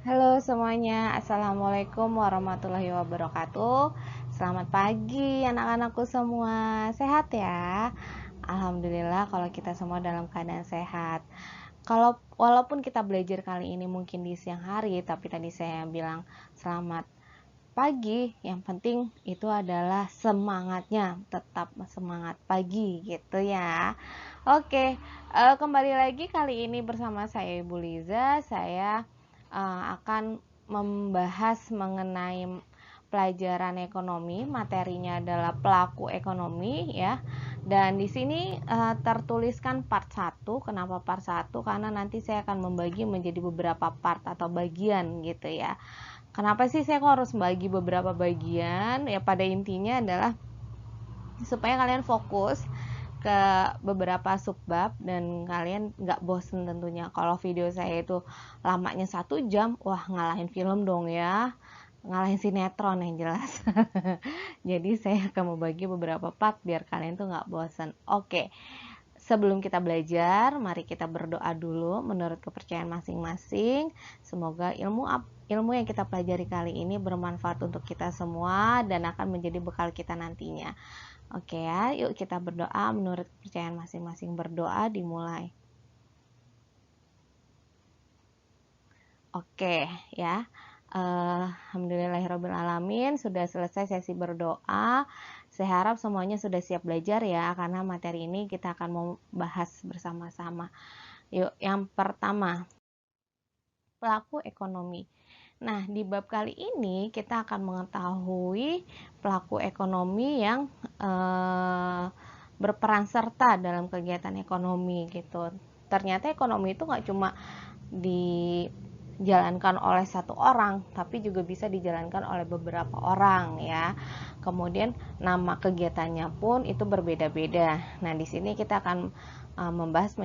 Halo semuanya, Assalamualaikum warahmatullahi wabarakatuh. Selamat pagi anak-anakku semua, sehat ya? Alhamdulillah kalau kita semua dalam keadaan sehat. Walaupun kita belajar kali ini mungkin di siang hari, tapi tadi saya bilang selamat pagi. Yang penting itu adalah semangatnya, tetap semangat pagi gitu ya. Oke, kembali lagi kali ini bersama saya Ibu Liza. Saya akan membahas mengenai pelajaran ekonomi. Materinya adalah pelaku ekonomi ya. Dan di sini tertuliskan part 1. Kenapa part 1? Karena nanti saya akan membagi menjadi beberapa part atau bagian gitu ya. Kenapa sih saya kok harus bagi beberapa bagian? Ya pada intinya adalah supaya kalian fokus ke beberapa subbab dan kalian nggak bosen tentunya. Kalau video saya itu lamanya 1 jam, wah ngalahin film dong ya, ngalahin sinetron yang jelas. Jadi saya akan membagi beberapa part biar kalian tuh nggak bosen. Oke, sebelum kita belajar, mari kita berdoa dulu menurut kepercayaan masing-masing. Semoga ilmu yang kita pelajari kali ini bermanfaat untuk kita semua dan akan menjadi bekal kita nantinya. Oke ya, yuk kita berdoa menurut kepercayaan masing-masing. Berdoa dimulai. Oke ya, alhamdulillahirobbilalamin, sudah selesai sesi berdoa. Saya harap semuanya sudah siap belajar ya, karena materi ini kita akan membahas bersama-sama. Yuk, yang pertama, pelaku ekonomi. Nah, di bab kali ini kita akan mengetahui pelaku ekonomi yang berperan serta dalam kegiatan ekonomi gitu. Ternyata ekonomi itu nggak cuma dijalankan oleh satu orang, tapi juga bisa dijalankan oleh beberapa orang ya. Kemudian nama kegiatannya pun itu berbeda-beda. Nah, di sini kita akan membahas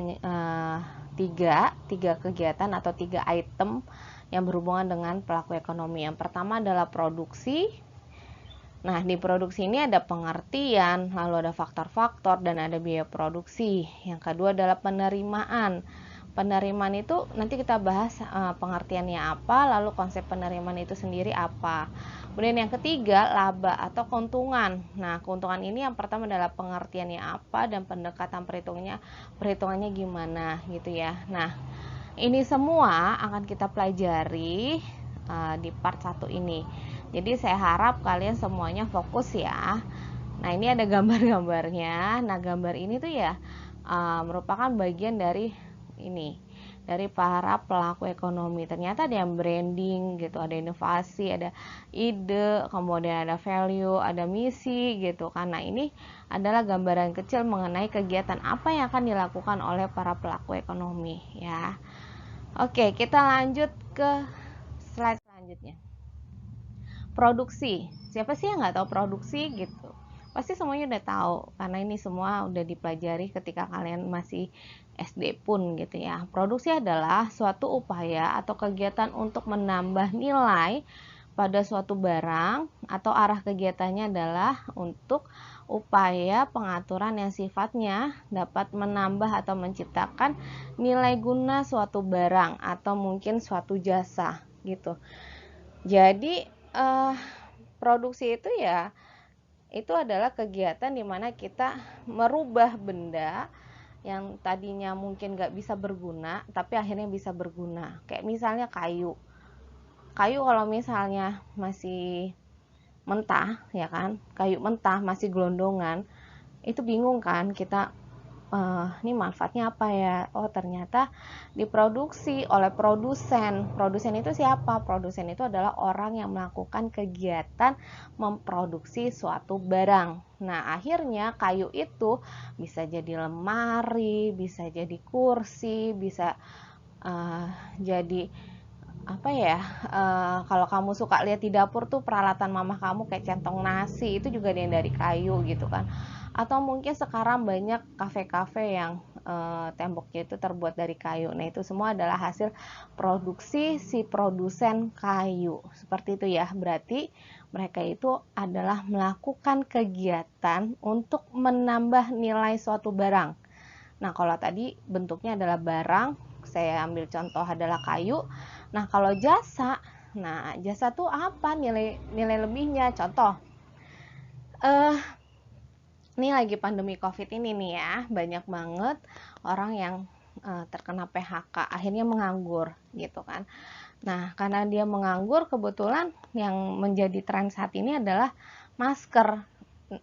tiga kegiatan atau 3 item yang berhubungan dengan pelaku ekonomi. Yang pertama adalah produksi. Nah, di produksi ini ada pengertian, lalu ada faktor-faktor, dan ada biaya produksi. Yang kedua adalah penerimaan. Penerimaan itu nanti kita bahas pengertiannya apa, lalu konsep penerimaan itu sendiri apa. Kemudian yang ketiga, laba atau keuntungan. Nah, keuntungan ini yang pertama adalah pengertiannya apa dan pendekatan perhitungannya gimana gitu ya. Nah, ini semua akan kita pelajari di part 1 ini. Jadi saya harap kalian semuanya fokus ya. Nah, ini ada gambar-gambarnya. Nah, gambar ini tuh ya merupakan bagian dari dari para pelaku ekonomi. Ternyata ada yang branding gitu, ada inovasi, ada ide, kemudian ada value, ada misi gitu. Karena ini adalah gambaran kecil mengenai kegiatan apa yang akan dilakukan oleh para pelaku ekonomi ya. Oke, kita lanjut ke slide selanjutnya. Produksi. Siapa sih yang nggak tahu produksi gitu? Pasti semuanya udah tahu, karena ini semua udah dipelajari ketika kalian masih SD pun gitu ya. Produksi adalah suatu upaya atau kegiatan untuk menambah nilai pada suatu barang, atau arah kegiatannya adalah untuk upaya pengaturan yang sifatnya dapat menambah atau menciptakan nilai guna suatu barang atau mungkin suatu jasa gitu. Jadi produksi itu ya itu adalah kegiatan dimana kita merubah benda yang tadinya mungkin nggak bisa berguna tapi akhirnya bisa berguna. Kayak misalnya kayu kalau misalnya masih mentah ya kan, kayu mentah masih gelondongan, itu bingung kan kita, ini manfaatnya apa ya? Oh, ternyata diproduksi oleh produsen. Produsen itu siapa? Produsen itu adalah orang yang melakukan kegiatan memproduksi suatu barang. Nah, akhirnya kayu itu bisa jadi lemari, bisa jadi kursi, bisa jadi apa ya, kalau kamu suka lihat di dapur tuh peralatan mama kamu kayak centong nasi, itu juga ada yang dari kayu gitu kan. Atau mungkin sekarang banyak kafe-kafe yang temboknya itu terbuat dari kayu. Nah, itu semua adalah hasil produksi si produsen kayu. Seperti itu ya. Berarti mereka itu adalah melakukan kegiatan untuk menambah nilai suatu barang. Nah, kalau tadi bentuknya adalah barang, saya ambil contoh adalah kayu. Nah, kalau jasa, jasa tuh apa nilai lebihnya? Contoh, eh ini lagi pandemi COVID ini nih ya, banyak banget orang yang terkena PHK, akhirnya menganggur gitu kan. Nah, karena dia menganggur, kebetulan yang menjadi tren saat ini adalah masker.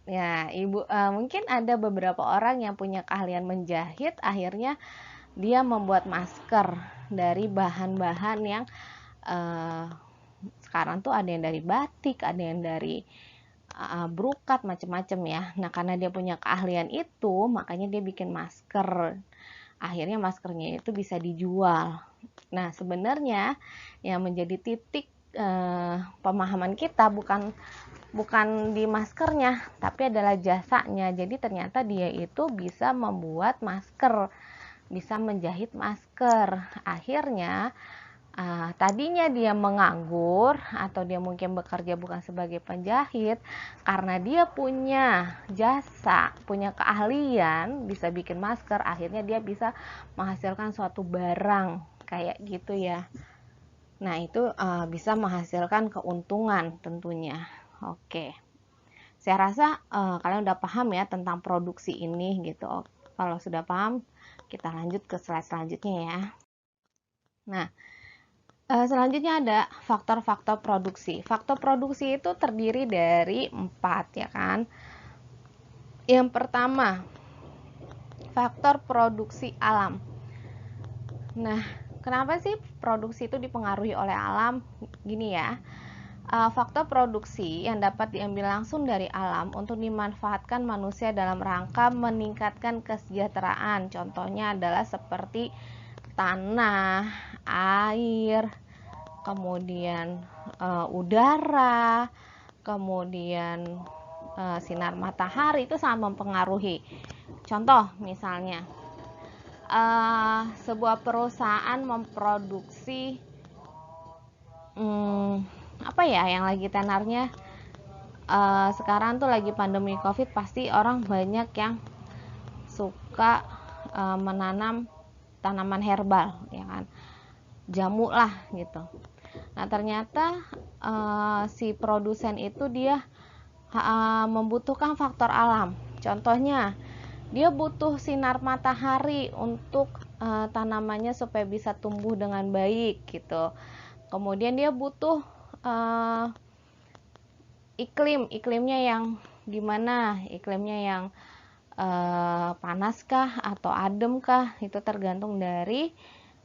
Ya, Ibu, mungkin ada beberapa orang yang punya keahlian menjahit, akhirnya dia membuat masker dari bahan-bahan yang uh, sekarang tuh ada yang dari batik, ada yang dari brokat, macam-macam ya. Nah, karena dia punya keahlian itu, makanya dia bikin masker. Akhirnya maskernya itu bisa dijual. Nah, sebenarnya yang menjadi titik pemahaman kita bukan di maskernya, tapi adalah jasanya. Jadi ternyata dia itu bisa membuat masker, bisa menjahit masker. Akhirnya tadinya dia menganggur atau dia mungkin bekerja bukan sebagai penjahit, karena dia punya jasa, punya keahlian bisa bikin masker, akhirnya dia bisa menghasilkan suatu barang kayak gitu ya. Nah, itu bisa menghasilkan keuntungan tentunya. Oke, saya rasa kalian udah paham ya tentang produksi ini gitu. Kalau sudah paham, kita lanjut ke slide selanjutnya ya. Nah, selanjutnya ada faktor-faktor produksi. Faktor produksi itu terdiri dari 4 ya kan. Yang pertama, faktor produksi alam. Nah, kenapa sih produksi itu dipengaruhi oleh alam? Gini ya, faktor produksi yang dapat diambil langsung dari alam untuk dimanfaatkan manusia dalam rangka meningkatkan kesejahteraan. Contohnya adalah seperti tanah, air, kemudian udara, kemudian sinar matahari itu sangat mempengaruhi. Contoh misalnya sebuah perusahaan memproduksi apa ya yang lagi tenarnya sekarang tuh lagi pandemi COVID, pasti orang banyak yang suka menanam tanaman herbal ya kan, jamu lah gitu. Nah, ternyata si produsen itu dia membutuhkan faktor alam. Contohnya, dia butuh sinar matahari untuk tanamannya supaya bisa tumbuh dengan baik gitu. Kemudian dia butuh iklimnya yang gimana? Iklimnya yang panaskah atau ademkah? Itu tergantung dari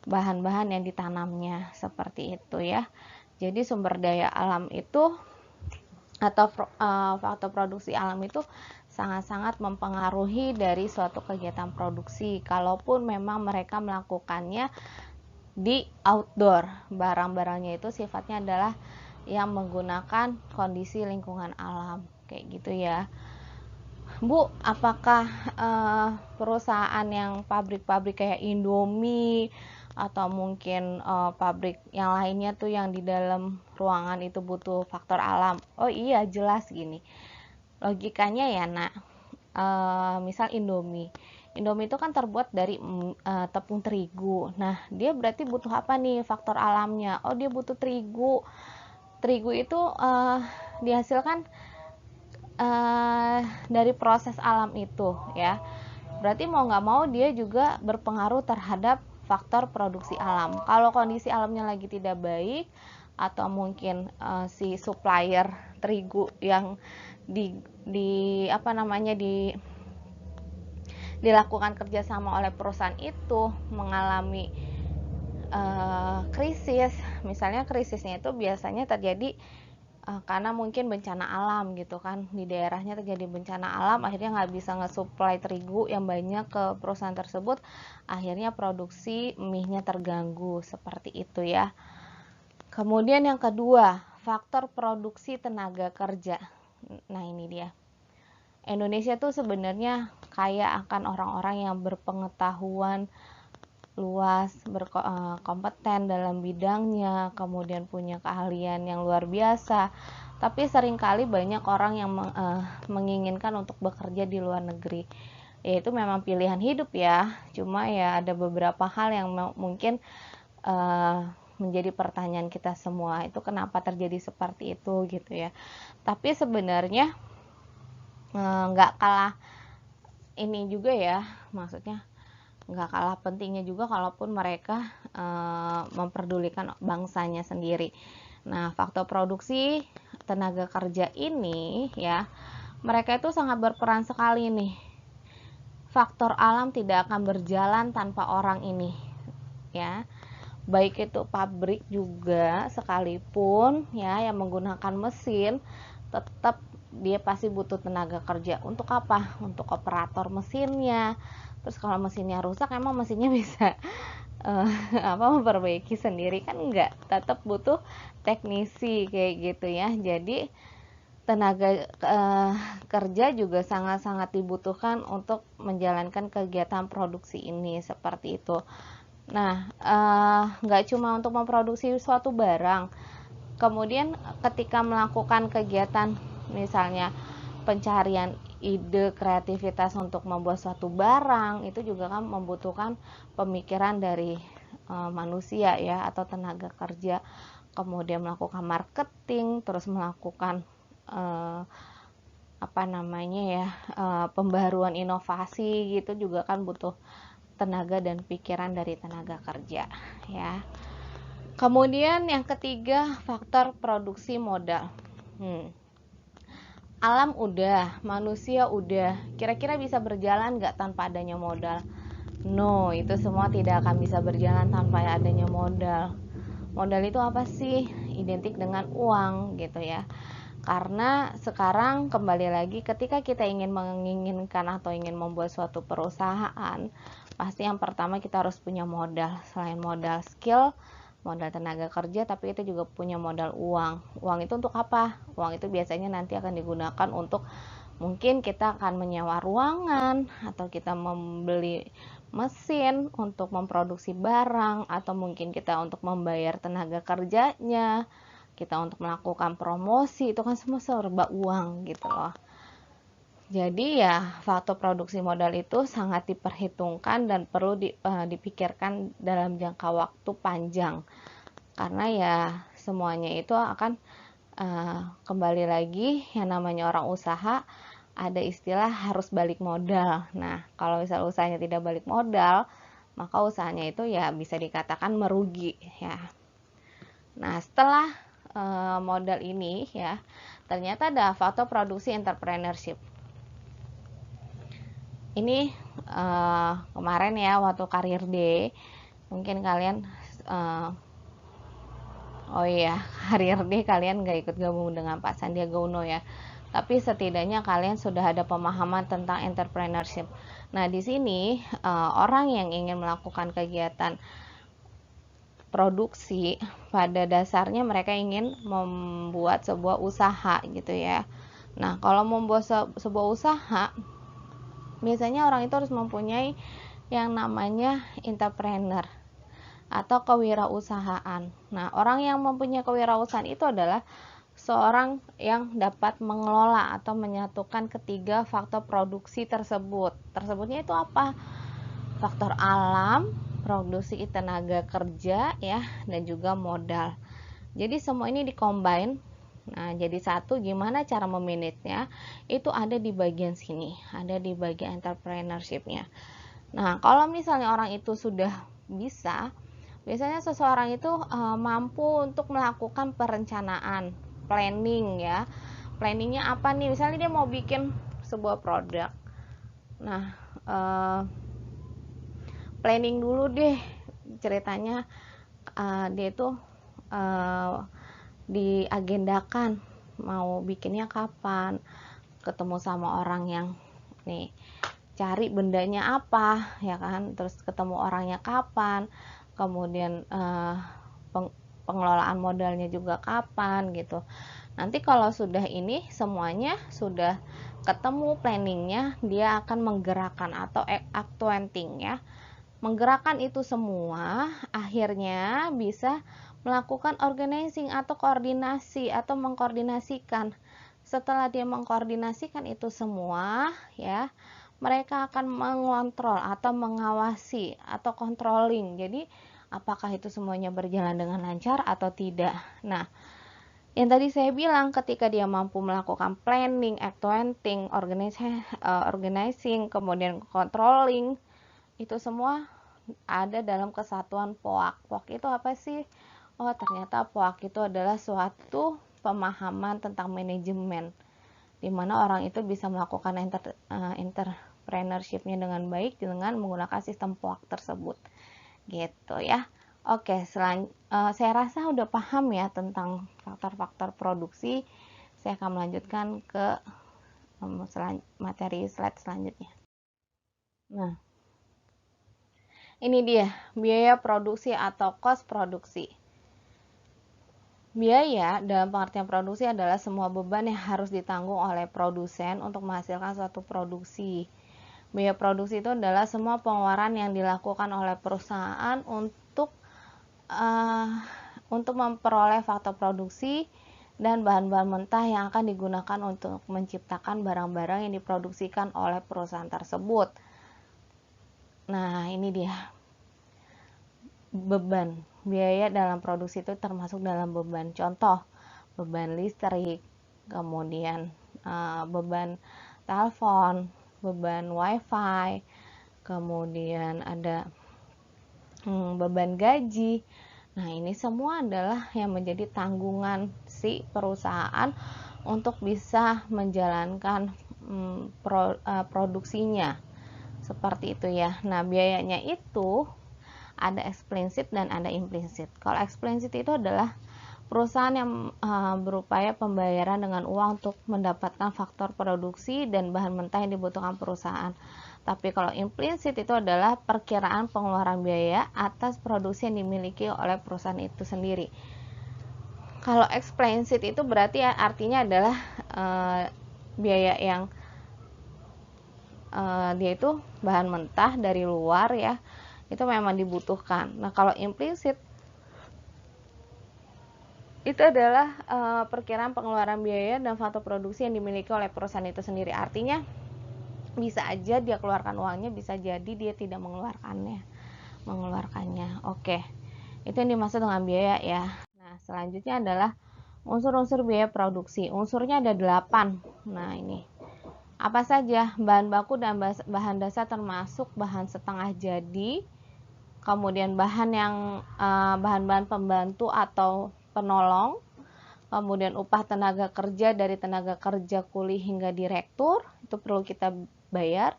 bahan-bahan yang ditanamnya, seperti itu ya. Jadi sumber daya alam itu atau faktor produksi alam itu sangat-sangat mempengaruhi dari suatu kegiatan produksi. Kalaupun memang mereka melakukannya di outdoor, barang-barangnya itu sifatnya adalah yang menggunakan kondisi lingkungan alam kayak gitu ya. Bu, apakah perusahaan yang pabrik-pabrik kayak Indomie atau mungkin pabrik yang lainnya tuh yang di dalam ruangan itu butuh faktor alam? Oh iya, jelas gini. Logikanya ya, Nak. Misal Indomie. Indomie itu kan terbuat dari tepung terigu. Nah, dia berarti butuh apa nih faktor alamnya? Oh, dia butuh terigu. Terigu itu dihasilkan dari proses alam itu ya. Berarti mau nggak mau dia juga berpengaruh terhadap faktor produksi alam. Kalau kondisi alamnya lagi tidak baik atau mungkin si supplier terigu yang dilakukan kerjasama oleh perusahaan itu mengalami krisis, misalnya krisisnya itu biasanya terjadi karena mungkin bencana alam gitu kan, di daerahnya terjadi bencana alam, akhirnya nggak bisa nge-supply terigu yang banyak ke perusahaan tersebut, akhirnya produksi mie-nya terganggu, seperti itu ya. Kemudian yang kedua, faktor produksi tenaga kerja. Nah, ini dia. Indonesia tuh sebenarnya kaya akan orang-orang yang berpengetahuan luas, berkompeten dalam bidangnya, kemudian punya keahlian yang luar biasa. Tapi seringkali banyak orang yang menginginkan untuk bekerja di luar negeri. Ya, itu memang pilihan hidup ya. Cuma ya ada beberapa hal yang mungkin menjadi pertanyaan kita semua, itu kenapa terjadi seperti itu gitu ya. Tapi sebenarnya nggak kalah ini juga ya, maksudnya nggak kalah pentingnya juga kalaupun mereka memperdulikan bangsanya sendiri. Nah, faktor produksi tenaga kerja ini ya, mereka itu sangat berperan sekali nih. Faktor alam tidak akan berjalan tanpa orang ini ya. Baik itu pabrik juga sekalipun ya yang menggunakan mesin, tetap dia pasti butuh tenaga kerja. Untuk apa? Untuk operator mesinnya. Terus kalau mesinnya rusak, emang mesinnya bisa memperbaiki sendiri kan? Enggak, tetap butuh teknisi kayak gitu ya. Jadi tenaga kerja juga sangat-sangat dibutuhkan untuk menjalankan kegiatan produksi ini seperti itu. Nah, nggak cuma untuk memproduksi suatu barang, kemudian ketika melakukan kegiatan misalnya pencarian ide, kreativitas untuk membuat suatu barang, itu juga kan membutuhkan pemikiran dari manusia ya, atau tenaga kerja. Kemudian melakukan marketing, terus melakukan pembaruan inovasi gitu juga kan butuh tenaga dan pikiran dari tenaga kerja ya. Kemudian yang ketiga, faktor produksi modal. Alam udah, manusia udah, kira-kira bisa berjalan nggak tanpa adanya modal? No, itu semua tidak akan bisa berjalan tanpa adanya modal. Modal itu apa sih? Identik dengan uang gitu ya. Karena sekarang kembali lagi, ketika kita menginginkan atau ingin membuat suatu perusahaan, pasti yang pertama kita harus punya modal. Selain modal skill, modal tenaga kerja, tapi kita juga punya modal uang. Uang itu untuk apa? Uang itu biasanya nanti akan digunakan untuk, mungkin kita akan menyewa ruangan, atau kita membeli mesin untuk memproduksi barang, atau mungkin kita untuk membayar tenaga kerjanya, kita untuk melakukan promosi, itu kan semua serba uang gitu loh. Jadi ya faktor produksi modal itu sangat diperhitungkan dan perlu dipikirkan dalam jangka waktu panjang, karena ya semuanya itu akan kembali lagi, yang namanya orang usaha ada istilah harus balik modal. Nah, kalau misal usahanya tidak balik modal, maka usahanya itu ya bisa dikatakan merugi ya. Nah, setelah modal ini ya, ternyata ada faktor produksi entrepreneurship. Ini kemarin ya waktu Career Day, mungkin kalian Career Day kalian gak ikut gabung dengan Pak Sandiaga Uno ya, tapi setidaknya kalian sudah ada pemahaman tentang entrepreneurship. Nah, di sini orang yang ingin melakukan kegiatan produksi, pada dasarnya mereka ingin membuat sebuah usaha gitu ya. Nah, kalau membuat sebuah usaha, biasanya orang itu harus mempunyai yang namanya entrepreneur atau kewirausahaan. Nah, orang yang mempunyai kewirausahaan itu adalah seorang yang dapat mengelola atau menyatukan ketiga faktor produksi tersebut. Tersebutnya itu apa? Faktor alam, produksi tenaga kerja ya, dan juga modal. Jadi semua ini dikombin. Nah, jadi satu. Gimana cara memanagenya? Itu ada di bagian sini, ada di bagian entrepreneurship-nya. Nah, kalau misalnya orang itu sudah bisa, biasanya seseorang itu mampu untuk melakukan perencanaan, planning ya. Planningnya apa nih? Misalnya dia mau bikin sebuah produk. Nah, planning dulu deh ceritanya, dia itu diagendakan mau bikinnya kapan, ketemu sama orang yang nih, cari bendanya apa ya kan, terus ketemu orangnya kapan, kemudian pengelolaan modalnya juga kapan gitu. Nanti kalau sudah ini semuanya sudah ketemu planningnya, dia akan menggerakkan atau actuating ya, menggerakkan itu semua, akhirnya bisa melakukan organizing atau koordinasi atau mengkoordinasikan. Setelah dia mengkoordinasikan itu semua ya, mereka akan mengontrol atau mengawasi atau controlling. Jadi apakah itu semuanya berjalan dengan lancar atau tidak. Nah, yang tadi saya bilang, ketika dia mampu melakukan planning, accounting, organizing, kemudian controlling, itu semua ada dalam kesatuan POAK. POAK itu apa sih? Oh, ternyata POAK itu adalah suatu pemahaman tentang manajemen, di mana orang itu bisa melakukan entrepreneurship-nya dengan baik dengan menggunakan sistem POAK tersebut. Gitu ya. Oke, saya rasa udah paham ya tentang faktor-faktor produksi. Saya akan melanjutkan ke materi slide selanjutnya. Nah, ini dia biaya produksi atau cost produksi. Biaya dalam pengertian produksi adalah semua beban yang harus ditanggung oleh produsen untuk menghasilkan suatu produksi. Biaya produksi itu adalah semua pengeluaran yang dilakukan oleh perusahaan untuk memperoleh faktor produksi dan bahan-bahan mentah yang akan digunakan untuk menciptakan barang-barang yang diproduksikan oleh perusahaan tersebut. Nah, ini dia beban. Biaya dalam produksi itu termasuk dalam beban. Contoh, beban listrik, kemudian beban telepon, beban wifi, kemudian ada beban gaji. Nah, ini semua adalah yang menjadi tanggungan si perusahaan untuk bisa menjalankan produksinya. Seperti itu ya. Nah, biayanya itu ada eksplisit dan ada implisit. Kalau eksplisit itu adalah perusahaan yang berupaya pembayaran dengan uang untuk mendapatkan faktor produksi dan bahan mentah yang dibutuhkan perusahaan. Tapi kalau implisit itu adalah perkiraan pengeluaran biaya atas produksi yang dimiliki oleh perusahaan itu sendiri. Kalau eksplisit itu berarti artinya adalah biaya yang dia itu bahan mentah dari luar ya, itu memang dibutuhkan. Nah, kalau implisit itu adalah perkiraan pengeluaran biaya dan faktor produksi yang dimiliki oleh perusahaan itu sendiri. Artinya bisa aja dia keluarkan uangnya, bisa jadi dia tidak mengeluarkannya. Oke, itu yang dimaksud dengan biaya ya. Nah, selanjutnya adalah unsur-unsur biaya produksi. Unsurnya ada 8. Nah, ini apa saja? Bahan baku dan bahan dasar termasuk bahan setengah jadi, kemudian bahan-bahan pembantu atau penolong, kemudian upah tenaga kerja dari tenaga kerja kuli hingga direktur, itu perlu kita bayar.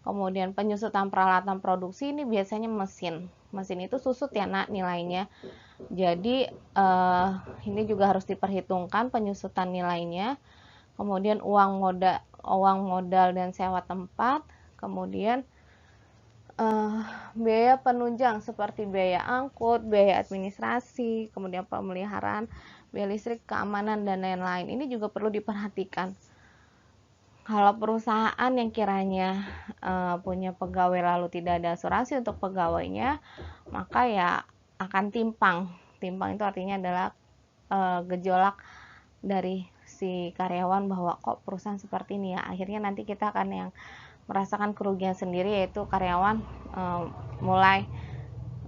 Kemudian penyusutan peralatan produksi, ini biasanya mesin itu susut ya nak nilainya, jadi ini juga harus diperhitungkan penyusutan nilainya. Kemudian uang modal dan sewa tempat, kemudian biaya penunjang seperti biaya angkut, biaya administrasi, kemudian pemeliharaan, biaya listrik, keamanan, dan lain-lain. Ini juga perlu diperhatikan. Kalau perusahaan yang kiranya punya pegawai lalu tidak ada asuransi untuk pegawainya, maka ya akan timpang. Timpang itu artinya adalah gejolak dari si karyawan bahwa kok perusahaan seperti ini ya. Akhirnya nanti kita akan yang merasakan kerugian sendiri, yaitu karyawan mulai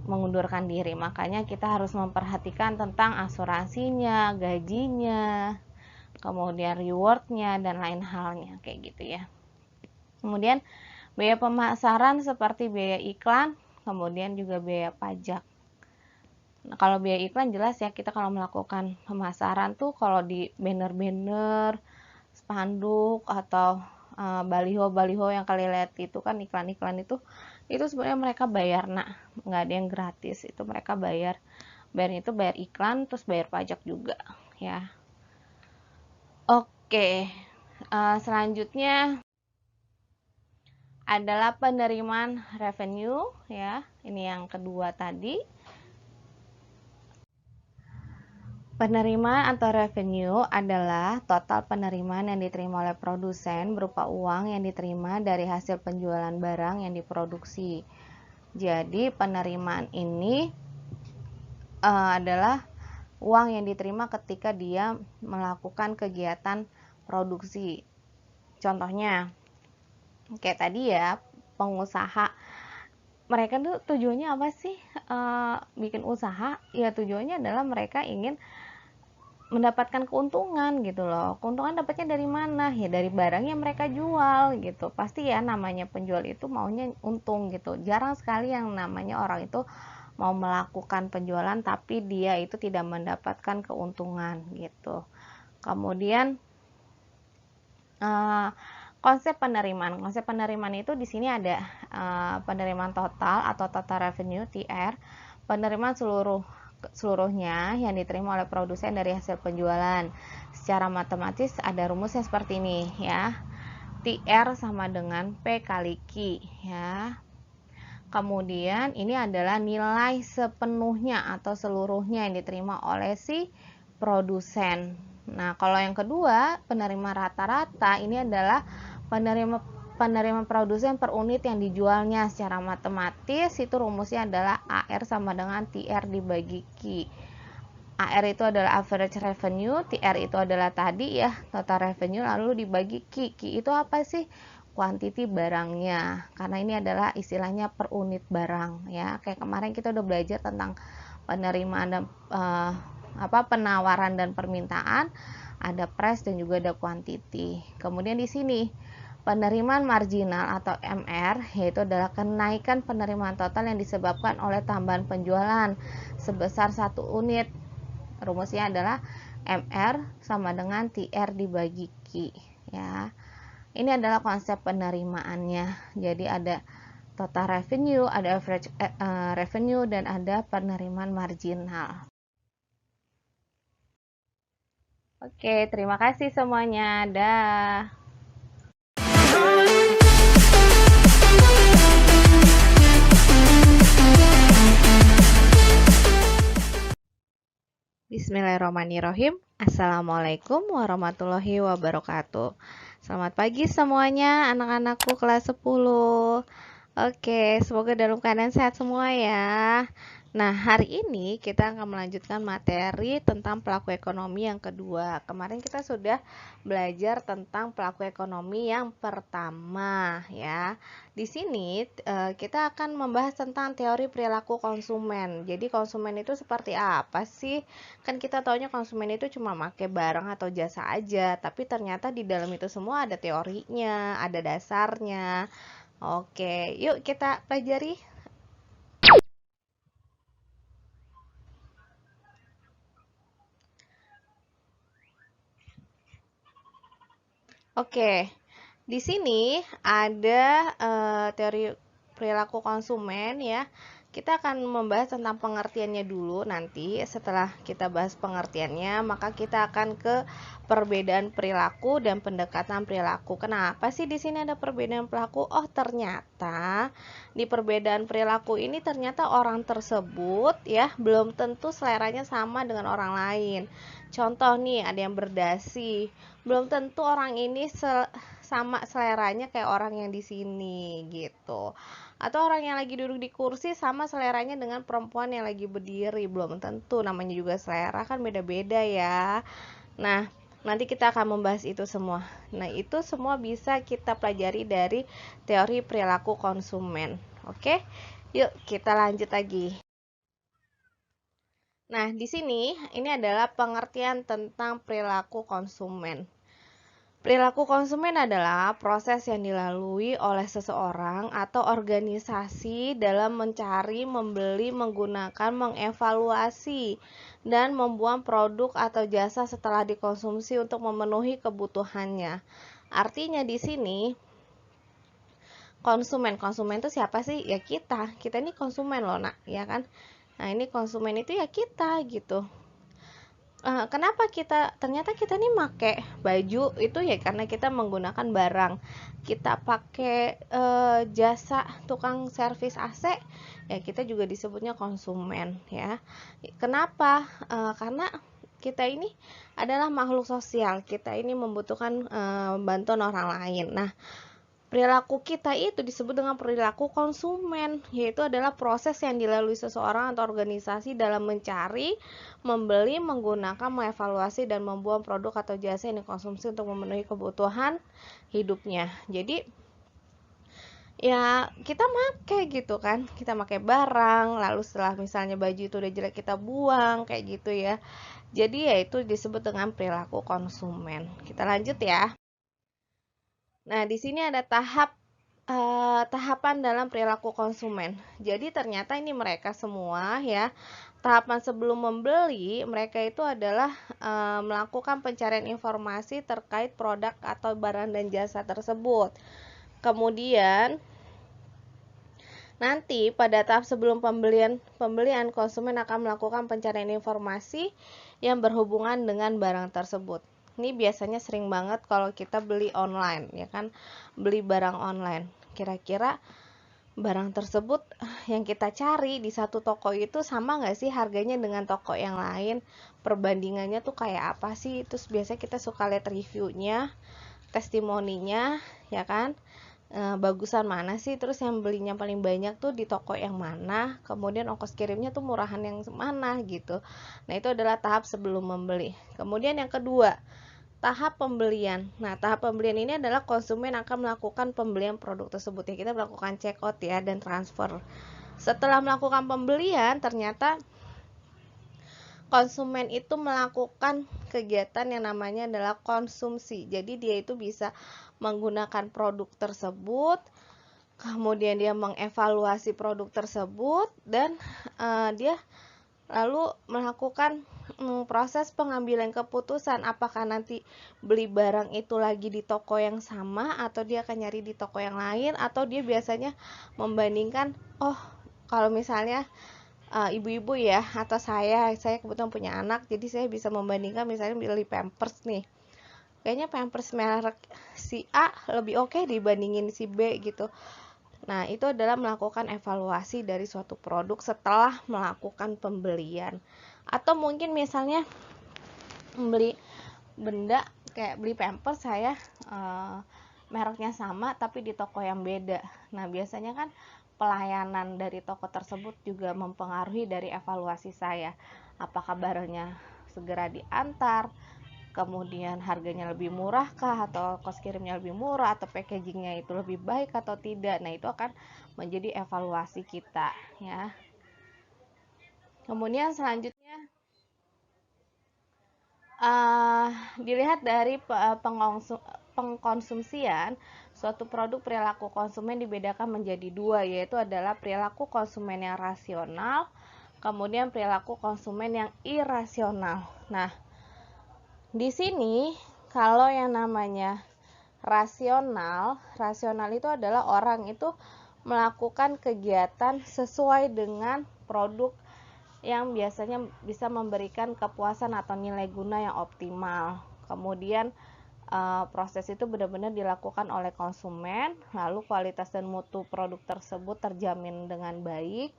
mengundurkan diri. Makanya kita harus memperhatikan tentang asuransinya, gajinya, kemudian rewardnya, dan lain halnya kayak gitu ya. Kemudian biaya pemasaran seperti biaya iklan, kemudian juga biaya pajak. Nah, kalau biaya iklan jelas ya, kita kalau melakukan pemasaran tuh kalau di banner-banner, spanduk, atau baliho-baliho yang kalian lihat itu kan, iklan-iklan itu sebenarnya mereka bayar nak, nggak ada yang gratis, itu mereka bayar itu bayar iklan terus bayar pajak juga ya. Oke, selanjutnya adalah penerimaan revenue ya, ini yang kedua tadi. Penerimaan atau revenue adalah total penerimaan yang diterima oleh produsen berupa uang yang diterima dari hasil penjualan barang yang diproduksi. Jadi penerimaan ini adalah uang yang diterima ketika dia melakukan kegiatan produksi. Contohnya kayak tadi ya, pengusaha mereka tuh tujuannya apa sih bikin usaha? Ya tujuannya adalah mereka ingin mendapatkan keuntungan gitu loh. Keuntungan dapatnya dari mana? Ya dari barang yang mereka jual gitu. Pasti ya namanya penjual itu maunya untung gitu. Jarang sekali yang namanya orang itu mau melakukan penjualan tapi dia itu tidak mendapatkan keuntungan gitu. Kemudian konsep penerimaan itu di sini ada penerimaan total atau total revenue TR, penerimaan seluruhnya yang diterima oleh produsen dari hasil penjualan. Secara matematis ada rumusnya seperti ini ya. TR sama dengan P kali Q ya. Kemudian ini adalah nilai sepenuhnya atau seluruhnya yang diterima oleh si produsen. Nah, kalau yang kedua, penerima rata-rata ini adalah penerima produsen per unit yang dijualnya. Secara matematis itu rumusnya adalah AR sama dengan TR dibagi Q. AR itu adalah average revenue, TR itu adalah tadi ya total revenue, lalu dibagi Q. Q itu apa sih? Quantity barangnya, karena ini adalah istilahnya per unit barang ya. Kayak kemarin kita udah belajar tentang penerimaan dan penawaran dan permintaan, ada price dan juga ada quantity. Kemudian di sini penerimaan marginal atau MR yaitu adalah kenaikan penerimaan total yang disebabkan oleh tambahan penjualan sebesar 1 unit. Rumusnya adalah MR sama dengan TR dibagi Q ya. Ini adalah konsep penerimaannya. Jadi ada total revenue, ada average revenue, dan ada penerimaan marginal. Oke, terima kasih semuanya. Dah. Bismillahirrahmanirrahim. Assalamualaikum warahmatullahi wabarakatuh. Selamat pagi semuanya, anak-anakku kelas 10. Oke, semoga dalam keadaan sehat semua ya. Nah, hari ini kita akan melanjutkan materi tentang pelaku ekonomi yang kedua. Kemarin kita sudah belajar tentang pelaku ekonomi yang pertama ya. Di sini kita akan membahas tentang teori perilaku konsumen. Jadi konsumen itu seperti apa sih? Kan kita taunya konsumen itu cuma pakai barang atau jasa aja, tapi ternyata di dalam itu semua ada teorinya, ada dasarnya. Oke, yuk kita pelajari. Oke, di sini ada teori perilaku konsumen ya. Kita akan membahas tentang pengertiannya dulu nanti. Setelah kita bahas pengertiannya, maka kita akan ke perbedaan perilaku dan pendekatan perilaku. Kenapa sih di sini ada perbedaan perilaku? Oh, ternyata di perbedaan perilaku ini ternyata orang tersebut ya belum tentu seleranya sama dengan orang lain. Contoh nih, ada yang berdasi, belum tentu orang ini sama seleranya kayak orang yang di sini gitu. Atau orang yang lagi duduk di kursi sama seleranya dengan perempuan yang lagi berdiri, belum tentu. Namanya juga selera kan beda-beda ya. Nah, nanti kita akan membahas itu semua. Nah, itu semua bisa kita pelajari dari teori perilaku konsumen. Oke? Yuk, kita lanjut lagi. Nah, di sini ini adalah pengertian tentang perilaku konsumen. Perilaku konsumen adalah proses yang dilalui oleh seseorang atau organisasi dalam mencari, membeli, menggunakan, mengevaluasi, dan membuang produk atau jasa setelah dikonsumsi untuk memenuhi kebutuhannya. Artinya di sini konsumen itu siapa sih? Ya kita ini konsumen loh nak, ya kan? Nah ini konsumen itu ya kita gitu. Kenapa ternyata kita nih make baju itu ya karena kita menggunakan barang, kita pakai jasa tukang servis AC ya kita juga disebutnya konsumen ya. Kenapa? Karena kita ini adalah makhluk sosial, kita ini membutuhkan bantuan orang lain. Nah, perilaku kita itu disebut dengan perilaku konsumen, yaitu adalah proses yang dilalui seseorang atau organisasi dalam mencari, membeli, menggunakan, mengevaluasi, dan membuang produk atau jasa yang dikonsumsi untuk memenuhi kebutuhan hidupnya. Jadi, ya kita make gitu kan, kita pakai barang, lalu setelah misalnya baju itu udah jelek kita buang kayak gitu ya. Jadi ya itu disebut dengan perilaku konsumen. Kita lanjut ya. Nah, di sini ada tahapan dalam perilaku konsumen. Jadi ternyata ini mereka semua ya, tahapan sebelum membeli mereka itu adalah melakukan pencarian informasi terkait produk atau barang dan jasa tersebut. Kemudian nanti pada tahap sebelum pembelian konsumen akan melakukan pencarian informasi yang berhubungan dengan barang tersebut. Ini biasanya sering banget kalau kita beli online, ya kan? Beli barang online. Kira-kira barang tersebut yang kita cari di satu toko itu sama nggak sih harganya dengan toko yang lain? Perbandingannya tuh kayak apa sih? Terus biasanya kita suka lihat reviewnya, testimoninya, ya kan? Bagusan mana sih, terus yang belinya paling banyak tuh di toko yang mana, kemudian ongkos kirimnya tuh murahan yang mana gitu. Nah, itu adalah tahap sebelum membeli. Kemudian yang kedua, tahap pembelian. Nah, tahap pembelian ini adalah konsumen akan melakukan pembelian produk tersebut ya. Kita melakukan check out ya dan transfer. Setelah melakukan pembelian, ternyata konsumen itu melakukan kegiatan yang namanya adalah konsumsi. Jadi dia itu bisa menggunakan produk tersebut, kemudian dia mengevaluasi produk tersebut, dan dia lalu melakukan proses pengambilan keputusan apakah nanti beli barang itu lagi di toko yang sama atau dia akan nyari di toko yang lain, atau dia biasanya membandingkan, oh kalau misalnya ibu-ibu ya, atau saya kebetulan punya anak, jadi saya bisa membandingkan misalnya beli Pampers nih, kayaknya Pampers merek si A lebih oke dibandingin si B gitu. Nah, itu adalah melakukan evaluasi dari suatu produk setelah melakukan pembelian. Atau mungkin misalnya beli benda kayak beli Pampers saya mereknya sama tapi di toko yang beda. Nah, biasanya kan pelayanan dari toko tersebut juga mempengaruhi dari evaluasi saya. Apakah barangnya segera diantar, kemudian harganya lebih murah kah, atau kos kirimnya lebih murah, atau packagingnya itu lebih baik atau tidak. Nah, itu akan menjadi evaluasi kita ya. Kemudian selanjutnya dilihat dari pengkonsumsian suatu produk, perilaku konsumen dibedakan menjadi dua, yaitu adalah perilaku konsumen yang rasional, kemudian perilaku konsumen yang irasional. Nah, di sini kalau yang namanya rasional itu adalah orang itu melakukan kegiatan sesuai dengan produk yang biasanya bisa memberikan kepuasan atau nilai guna yang optimal. Kemudian proses itu benar-benar dilakukan oleh konsumen, lalu kualitas dan mutu produk tersebut terjamin dengan baik,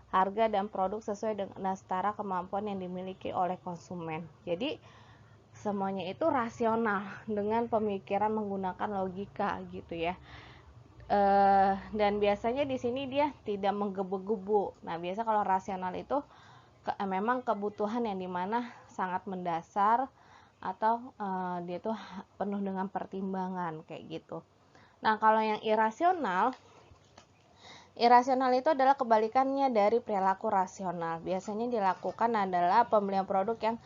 harga dan produk sesuai dengan setara kemampuan yang dimiliki oleh konsumen. Jadi semuanya itu rasional dengan pemikiran menggunakan logika gitu ya. Dan biasanya di sini dia tidak menggebu-gebu. Nah, biasa kalau rasional itu memang kebutuhan yang dimana sangat mendasar, atau dia tuh penuh dengan pertimbangan kayak gitu. Nah, kalau yang irasional itu adalah kebalikannya dari perilaku rasional. Biasanya dilakukan adalah pembelian produk yang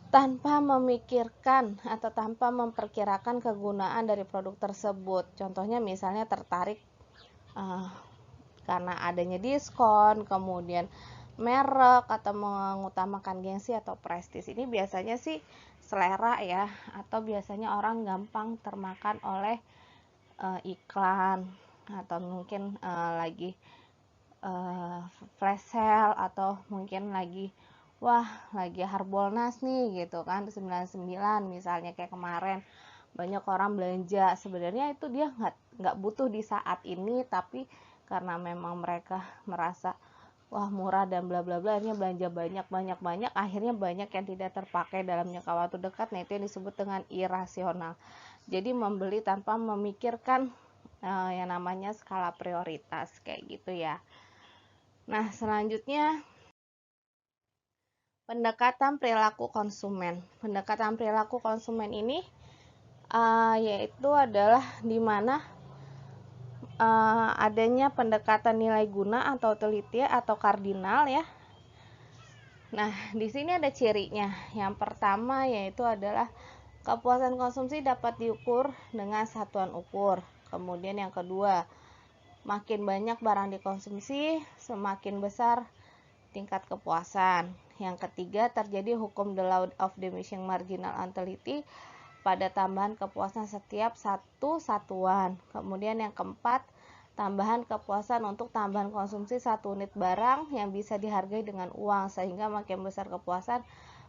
tanpa memikirkan atau tanpa memperkirakan kegunaan dari produk tersebut. Contohnya misalnya tertarik karena adanya diskon, kemudian merek, atau mengutamakan gengsi atau prestis. Ini biasanya sih selera ya, atau biasanya orang gampang termakan oleh iklan, atau mungkin lagi flash sale, atau mungkin lagi wah lagi Harbolnas nih gitu kan 99 misalnya kayak kemarin, banyak orang belanja, sebenarnya itu dia nggak butuh di saat ini, tapi karena memang mereka merasa wah murah dan bla bla bla, akhirnya belanja banyak, akhirnya banyak yang tidak terpakai dalam jangka waktu dekat. Nah, itu yang disebut dengan irasional. Jadi membeli tanpa memikirkan yang namanya skala prioritas kayak gitu ya. Nah, selanjutnya pendekatan perilaku konsumen. Pendekatan perilaku konsumen ini yaitu adalah dimana adanya pendekatan nilai guna atau utility atau kardinal ya. Nah, di sini ada cirinya. Yang pertama yaitu adalah kepuasan konsumsi dapat diukur dengan satuan ukur. Kemudian yang kedua, makin banyak barang dikonsumsi, semakin besar tingkat kepuasan. Yang ketiga, terjadi hukum the law of diminishing marginal utility pada tambahan kepuasan setiap satu satuan. Kemudian yang keempat, tambahan kepuasan untuk tambahan konsumsi satu unit barang yang bisa dihargai dengan uang, sehingga makin besar kepuasan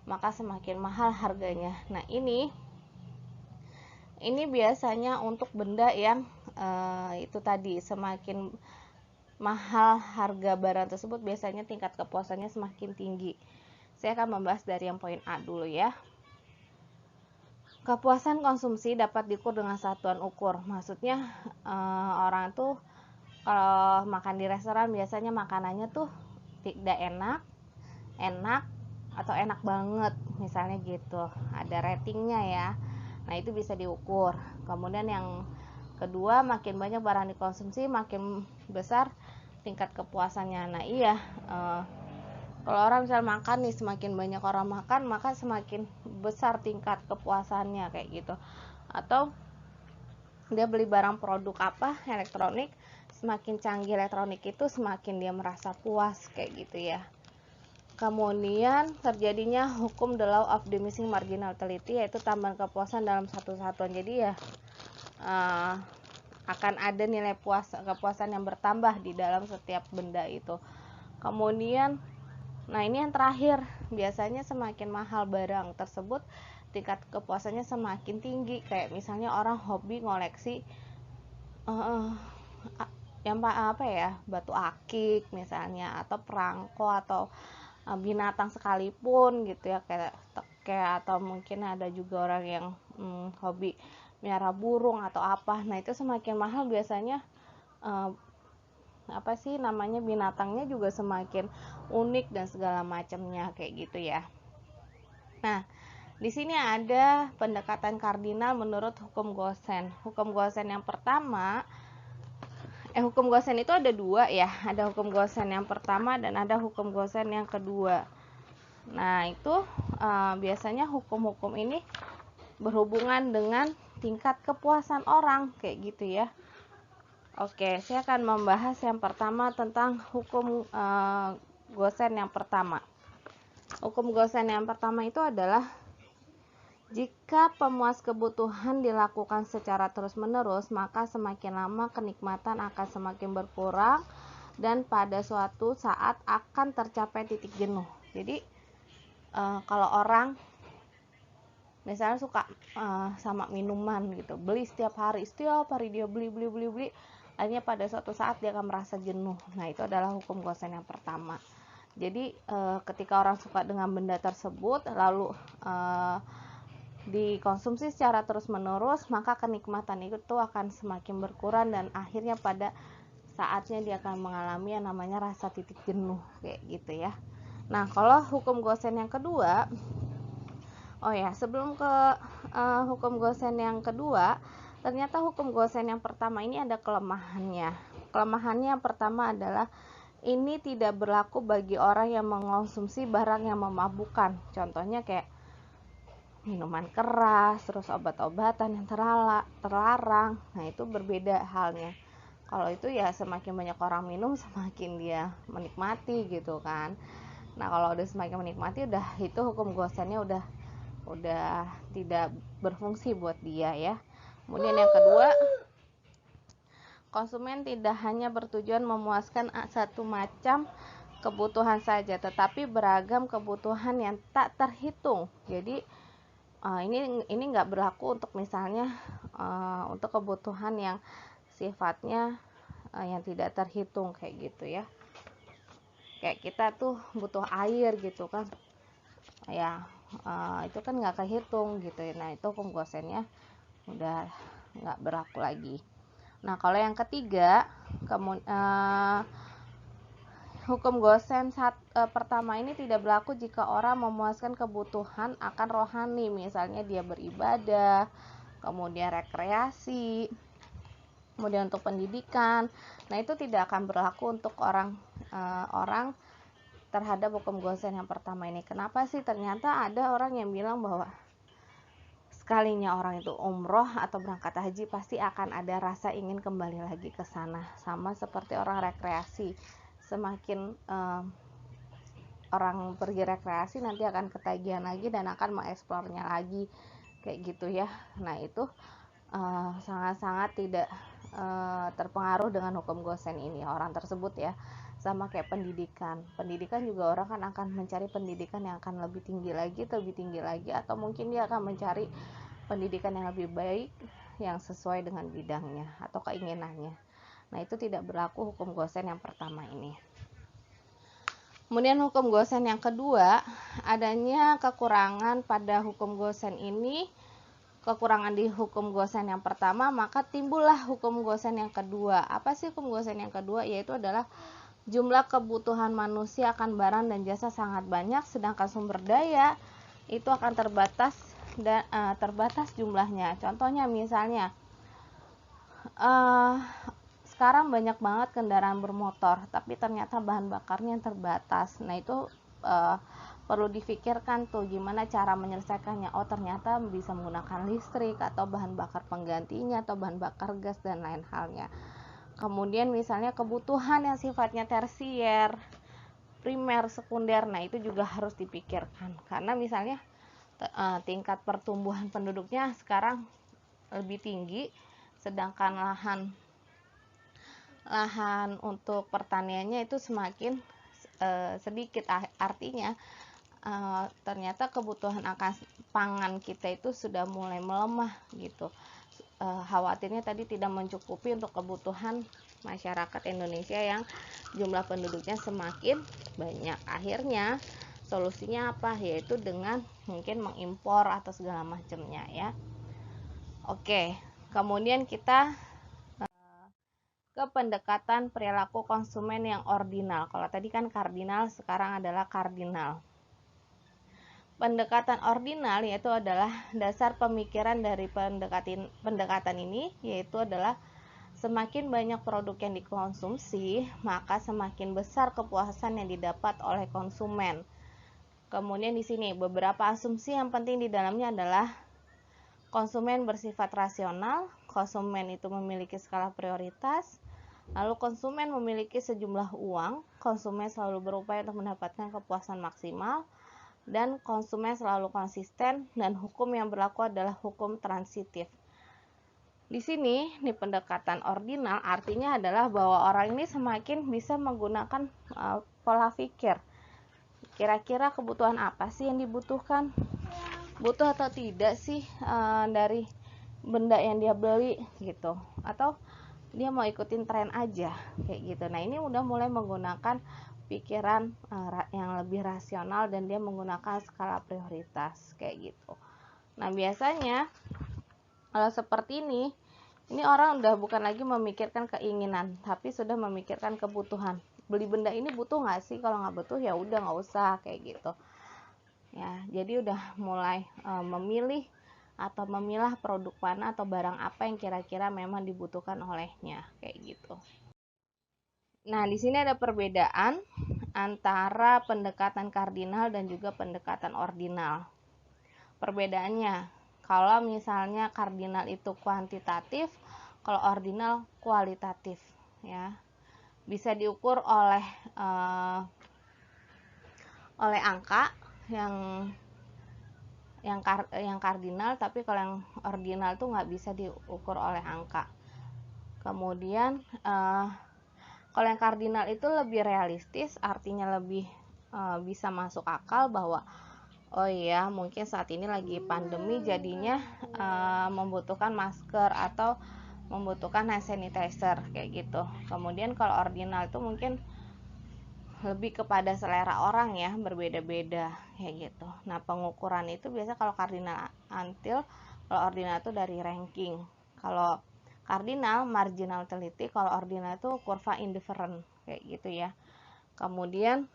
maka semakin mahal harganya. Nah, ini biasanya untuk benda yang itu tadi, semakin mahal harga barang tersebut biasanya tingkat kepuasannya semakin tinggi. Saya akan membahas dari yang poin A dulu ya. Kepuasan konsumsi dapat diukur dengan satuan ukur. Maksudnya orang tuh kalau makan di restoran biasanya makanannya tuh tidak enak, atau enak banget misalnya gitu. Ada ratingnya ya. Nah, itu bisa diukur. Kemudian yang kedua, makin banyak barang dikonsumsi, makin besar tingkat kepuasannya. Nah, iya, kalau orang misal makan nih, semakin banyak orang makan, maka semakin besar tingkat kepuasannya kayak gitu. Atau dia beli barang produk apa, elektronik, semakin canggih elektronik itu semakin dia merasa puas kayak gitu ya. Kemudian terjadinya hukum the law of diminishing marginal utility, yaitu tambahan kepuasan dalam satu satuan. Jadi ya akan ada nilai kepuasan yang bertambah di dalam setiap benda itu. Kemudian, nah ini yang terakhir, biasanya semakin mahal barang tersebut, tingkat kepuasannya semakin tinggi. Kayak misalnya orang hobi ngoleksi yang apa ya, batu akik misalnya, atau perangko, atau binatang sekalipun gitu ya, kayak atau mungkin ada juga orang yang hobi miara burung atau apa. Nah, itu semakin mahal biasanya apa sih namanya, binatangnya juga semakin unik dan segala macamnya kayak gitu ya. Nah, di sini ada pendekatan kardinal menurut hukum Gosen. Hukum Gosen yang pertama, hukum Gosen itu ada dua ya, ada hukum Gosen yang pertama dan ada hukum Gosen yang kedua. Nah, itu biasanya hukum-hukum ini berhubungan dengan tingkat kepuasan orang kayak gitu ya. Oke, saya akan membahas yang pertama tentang hukum Gosen yang pertama. Hukum Gosen yang pertama itu adalah jika pemuas kebutuhan dilakukan secara terus-menerus, maka semakin lama kenikmatan akan semakin berkurang dan pada suatu saat akan tercapai titik jenuh. Jadi kalau orang misalnya suka sama minuman gitu, beli setiap hari dia beli, akhirnya pada suatu saat dia akan merasa jenuh. Nah, itu adalah hukum Gosen yang pertama. Jadi ketika orang suka dengan benda tersebut lalu dikonsumsi secara terus-menerus, maka kenikmatan itu akan semakin berkurang dan akhirnya pada saatnya dia akan mengalami yang namanya rasa titik jenuh kayak gitu ya. Nah, kalau hukum Gosen yang kedua, sebelum ke hukum Gosen yang kedua, ternyata hukum Gosen yang pertama ini ada kelemahannya. Kelemahannya yang pertama adalah ini tidak berlaku bagi orang yang mengonsumsi barang yang memabukkan. Contohnya kayak minuman keras, terus obat-obatan yang terlarang. Nah, itu berbeda halnya. Kalau itu ya semakin banyak orang minum, semakin dia menikmati gitu kan. Nah, kalau udah semakin menikmati, udah itu hukum Gosennya udah tidak berfungsi buat dia ya. Kemudian yang kedua, konsumen tidak hanya bertujuan memuaskan satu macam kebutuhan saja, tetapi beragam kebutuhan yang tak terhitung. Jadi ini nggak berlaku untuk misalnya untuk kebutuhan yang sifatnya yang tidak terhitung kayak gitu ya. Kayak kita tuh butuh air gitu kan ya, itu kan nggak kehitung gitu ya. Nah, itu hukum Gosennya udah nggak berlaku lagi. Nah, kalau yang ketiga, hukum Gosen pertama ini tidak berlaku jika orang memuaskan kebutuhan akan rohani, misalnya dia beribadah, kemudian rekreasi, Kemudian untuk pendidikan, nah itu tidak akan berlaku untuk orang terhadap hukum gosen yang pertama ini. Kenapa sih? Ternyata ada orang yang bilang bahwa sekalinya orang itu umroh atau berangkat haji pasti akan ada rasa ingin kembali lagi ke sana. Sama seperti orang rekreasi, semakin orang pergi rekreasi nanti akan ketagihan lagi dan akan mengeksplornya lagi, kayak gitu ya. Nah itu sangat-sangat tidak terpengaruh dengan hukum gosen ini orang tersebut ya. Sama kayak pendidikan juga orang kan akan mencari pendidikan yang akan lebih tinggi lagi, atau mungkin dia akan mencari pendidikan yang lebih baik yang sesuai dengan bidangnya atau keinginannya. Nah itu tidak berlaku hukum gosen yang pertama ini. Kemudian hukum gosen yang kedua, adanya kekurangan pada hukum gosen ini, kekurangan di hukum gosen yang pertama, maka timbullah hukum gosen yang kedua. Apa sih hukum gosen yang kedua? Yaitu adalah jumlah kebutuhan manusia akan barang dan jasa sangat banyak, sedangkan sumber daya itu akan terbatas dan terbatas jumlahnya. Contohnya misalnya sekarang banyak banget kendaraan bermotor, tapi ternyata bahan bakarnya yang terbatas. Nah itu perlu difikirkan tuh gimana cara menyelesaikannya. Oh ternyata bisa menggunakan listrik atau bahan bakar penggantinya atau bahan bakar gas dan lain halnya. Kemudian misalnya kebutuhan yang sifatnya tersier, primer, sekunder, nah itu juga harus dipikirkan. Karena misalnya tingkat pertumbuhan penduduknya sekarang lebih tinggi, sedangkan lahan untuk pertaniannya itu semakin sedikit. Artinya ternyata kebutuhan akan pangan kita itu sudah mulai melemah gitu. Khawatirnya tadi tidak mencukupi untuk kebutuhan masyarakat Indonesia yang jumlah penduduknya semakin banyak. Akhirnya solusinya apa? Yaitu dengan mungkin mengimpor atau segala macamnya ya. Oke, kemudian kita ke pendekatan perilaku konsumen yang ordinal. Kalau tadi kan kardinal, sekarang adalah kardinal. Pendekatan ordinal yaitu adalah dasar pemikiran dari pendekatan ini, yaitu adalah semakin banyak produk yang dikonsumsi, maka semakin besar kepuasan yang didapat oleh konsumen. Kemudian di sini beberapa asumsi yang penting di dalamnya adalah konsumen bersifat rasional, konsumen itu memiliki skala prioritas, lalu konsumen memiliki sejumlah uang, konsumen selalu berupaya untuk mendapatkan kepuasan maksimal, dan konsumen selalu konsisten, dan hukum yang berlaku adalah hukum transitif. Di sini, di pendekatan ordinal artinya adalah bahwa orang ini semakin bisa menggunakan pola pikir. Kira-kira kebutuhan apa sih yang dibutuhkan? Butuh atau tidak sih dari benda yang dia beli gitu? Atau dia mau ikutin tren aja kayak gitu. Nah, ini udah mulai menggunakan pikiran yang lebih rasional dan dia menggunakan skala prioritas kayak gitu. Nah biasanya kalau seperti ini orang udah bukan lagi memikirkan keinginan, tapi sudah memikirkan kebutuhan. Beli benda ini butuh nggak sih? Kalau nggak butuh ya udah nggak usah kayak gitu. Ya, jadi udah mulai memilih atau memilah produk mana atau barang apa yang kira-kira memang dibutuhkan olehnya kayak gitu. Nah, di sini ada perbedaan antara pendekatan kardinal dan juga pendekatan ordinal. Perbedaannya, kalau misalnya kardinal itu kuantitatif, kalau ordinal kualitatif, ya. Bisa diukur oleh angka yang kardinal, tapi kalau yang ordinal tuh nggak bisa diukur oleh angka. Kemudian kalau yang kardinal itu lebih realistis, artinya lebih bisa masuk akal bahwa oh iya mungkin saat ini lagi pandemi jadinya membutuhkan masker atau membutuhkan hand sanitizer kayak gitu. Kemudian kalau ordinal itu mungkin lebih kepada selera orang ya, berbeda-beda kayak gitu. Nah pengukuran itu biasa kalau kardinal antil, kalau ordinal itu dari ranking. Kalau kardinal marginal teliti, kalau ordinal itu kurva indifferent kayak gitu ya. Kemudian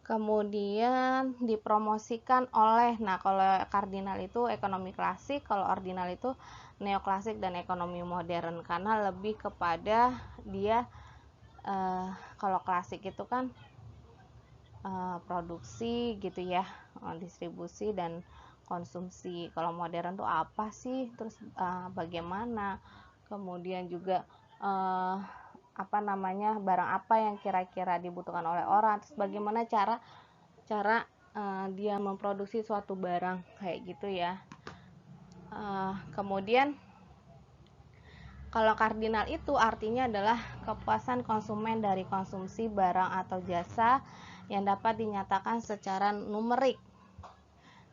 kemudian dipromosikan oleh, nah kalau kardinal itu ekonomi klasik, kalau ordinal itu neoklasik dan ekonomi modern, karena lebih kepada dia kalau klasik itu kan produksi gitu ya, distribusi dan konsumsi. Kalau modern tuh apa sih, terus bagaimana, kemudian juga apa namanya, barang apa yang kira-kira dibutuhkan oleh orang, terus bagaimana cara dia memproduksi suatu barang kayak gitu ya. Kemudian kalau kardinal itu artinya adalah kepuasan konsumen dari konsumsi barang atau jasa yang dapat dinyatakan secara numerik.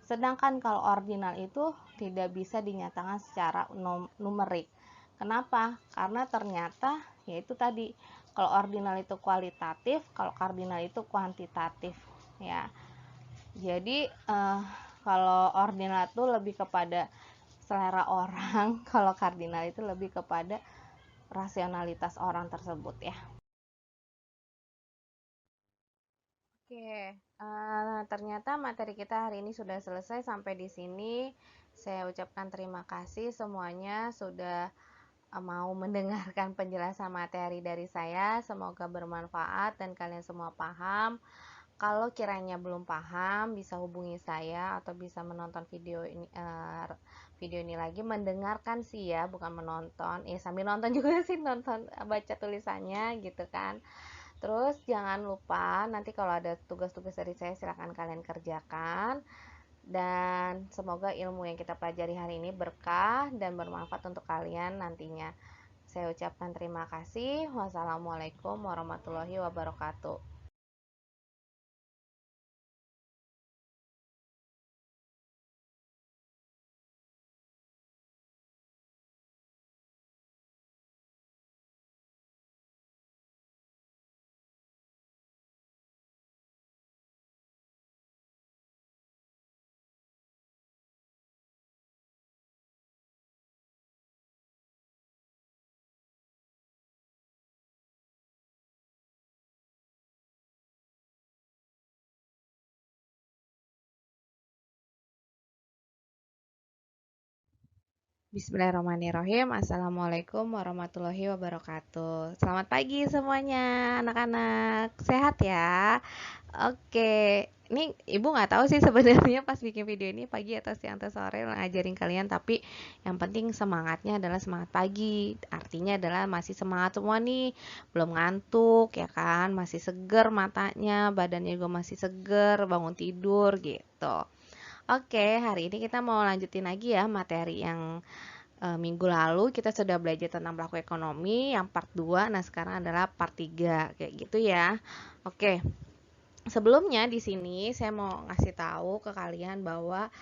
Sedangkan kalau ordinal itu tidak bisa dinyatakan secara numerik. Kenapa? Karena ternyata yaitu tadi, kalau ordinal itu kualitatif, kalau kardinal itu kuantitatif ya. Jadi kalau ordinal itu lebih kepada selera orang, kalau kardinal itu lebih kepada rasionalitas orang tersebut ya. Oke, ternyata materi kita hari ini sudah selesai sampai di sini. Saya ucapkan terima kasih semuanya sudah mau mendengarkan penjelasan materi dari saya. Semoga bermanfaat dan kalian semua paham. Kalau kiranya belum paham, bisa hubungi saya atau bisa menonton video ini lagi, mendengarkan sih ya, bukan menonton. Sambil nonton juga sih, nonton baca tulisannya gitu kan. Terus jangan lupa nanti kalau ada tugas-tugas dari saya silahkan kalian kerjakan. Dan semoga ilmu yang kita pelajari hari ini berkah dan bermanfaat untuk kalian nantinya. Saya ucapkan terima kasih. Wassalamualaikum warahmatullahi wabarakatuh. Bismillahirrahmanirrahim. Assalamualaikum warahmatullahi wabarakatuh. Selamat pagi semuanya, anak-anak. Sehat ya? Oke, ini ibu nggak tahu sih sebenarnya pas bikin video ini pagi atau siang atau sore ngajarin kalian, tapi yang penting semangatnya adalah semangat pagi. Artinya adalah masih semangat semua nih, belum ngantuk ya kan, masih seger matanya, badannya juga masih seger, bangun tidur gitu. Oke, hari ini kita mau lanjutin lagi ya materi yang minggu lalu kita sudah belajar tentang pelaku ekonomi yang part 2. Nah, sekarang adalah part 3 kayak gitu ya. Oke. Sebelumnya di sini saya mau ngasih tahu ke kalian bahwa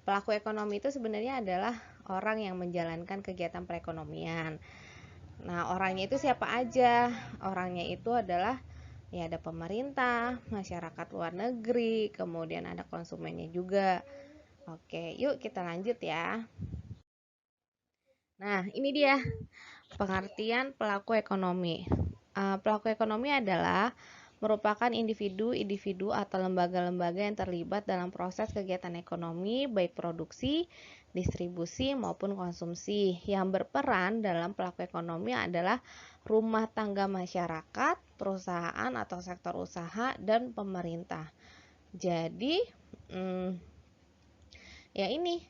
pelaku ekonomi itu sebenarnya adalah orang yang menjalankan kegiatan perekonomian. Nah, orangnya itu siapa aja? Orangnya itu adalah ya ada pemerintah, masyarakat luar negeri, kemudian ada konsumennya juga. Oke, yuk kita lanjut ya. Nah, ini dia pengertian pelaku ekonomi. Pelaku ekonomi adalah merupakan individu-individu atau lembaga-lembaga yang terlibat dalam proses kegiatan ekonomi, baik produksi, distribusi, maupun konsumsi. Yang berperan dalam pelaku ekonomi adalah rumah tangga masyarakat, perusahaan atau sektor usaha, dan pemerintah. Jadi, ya ini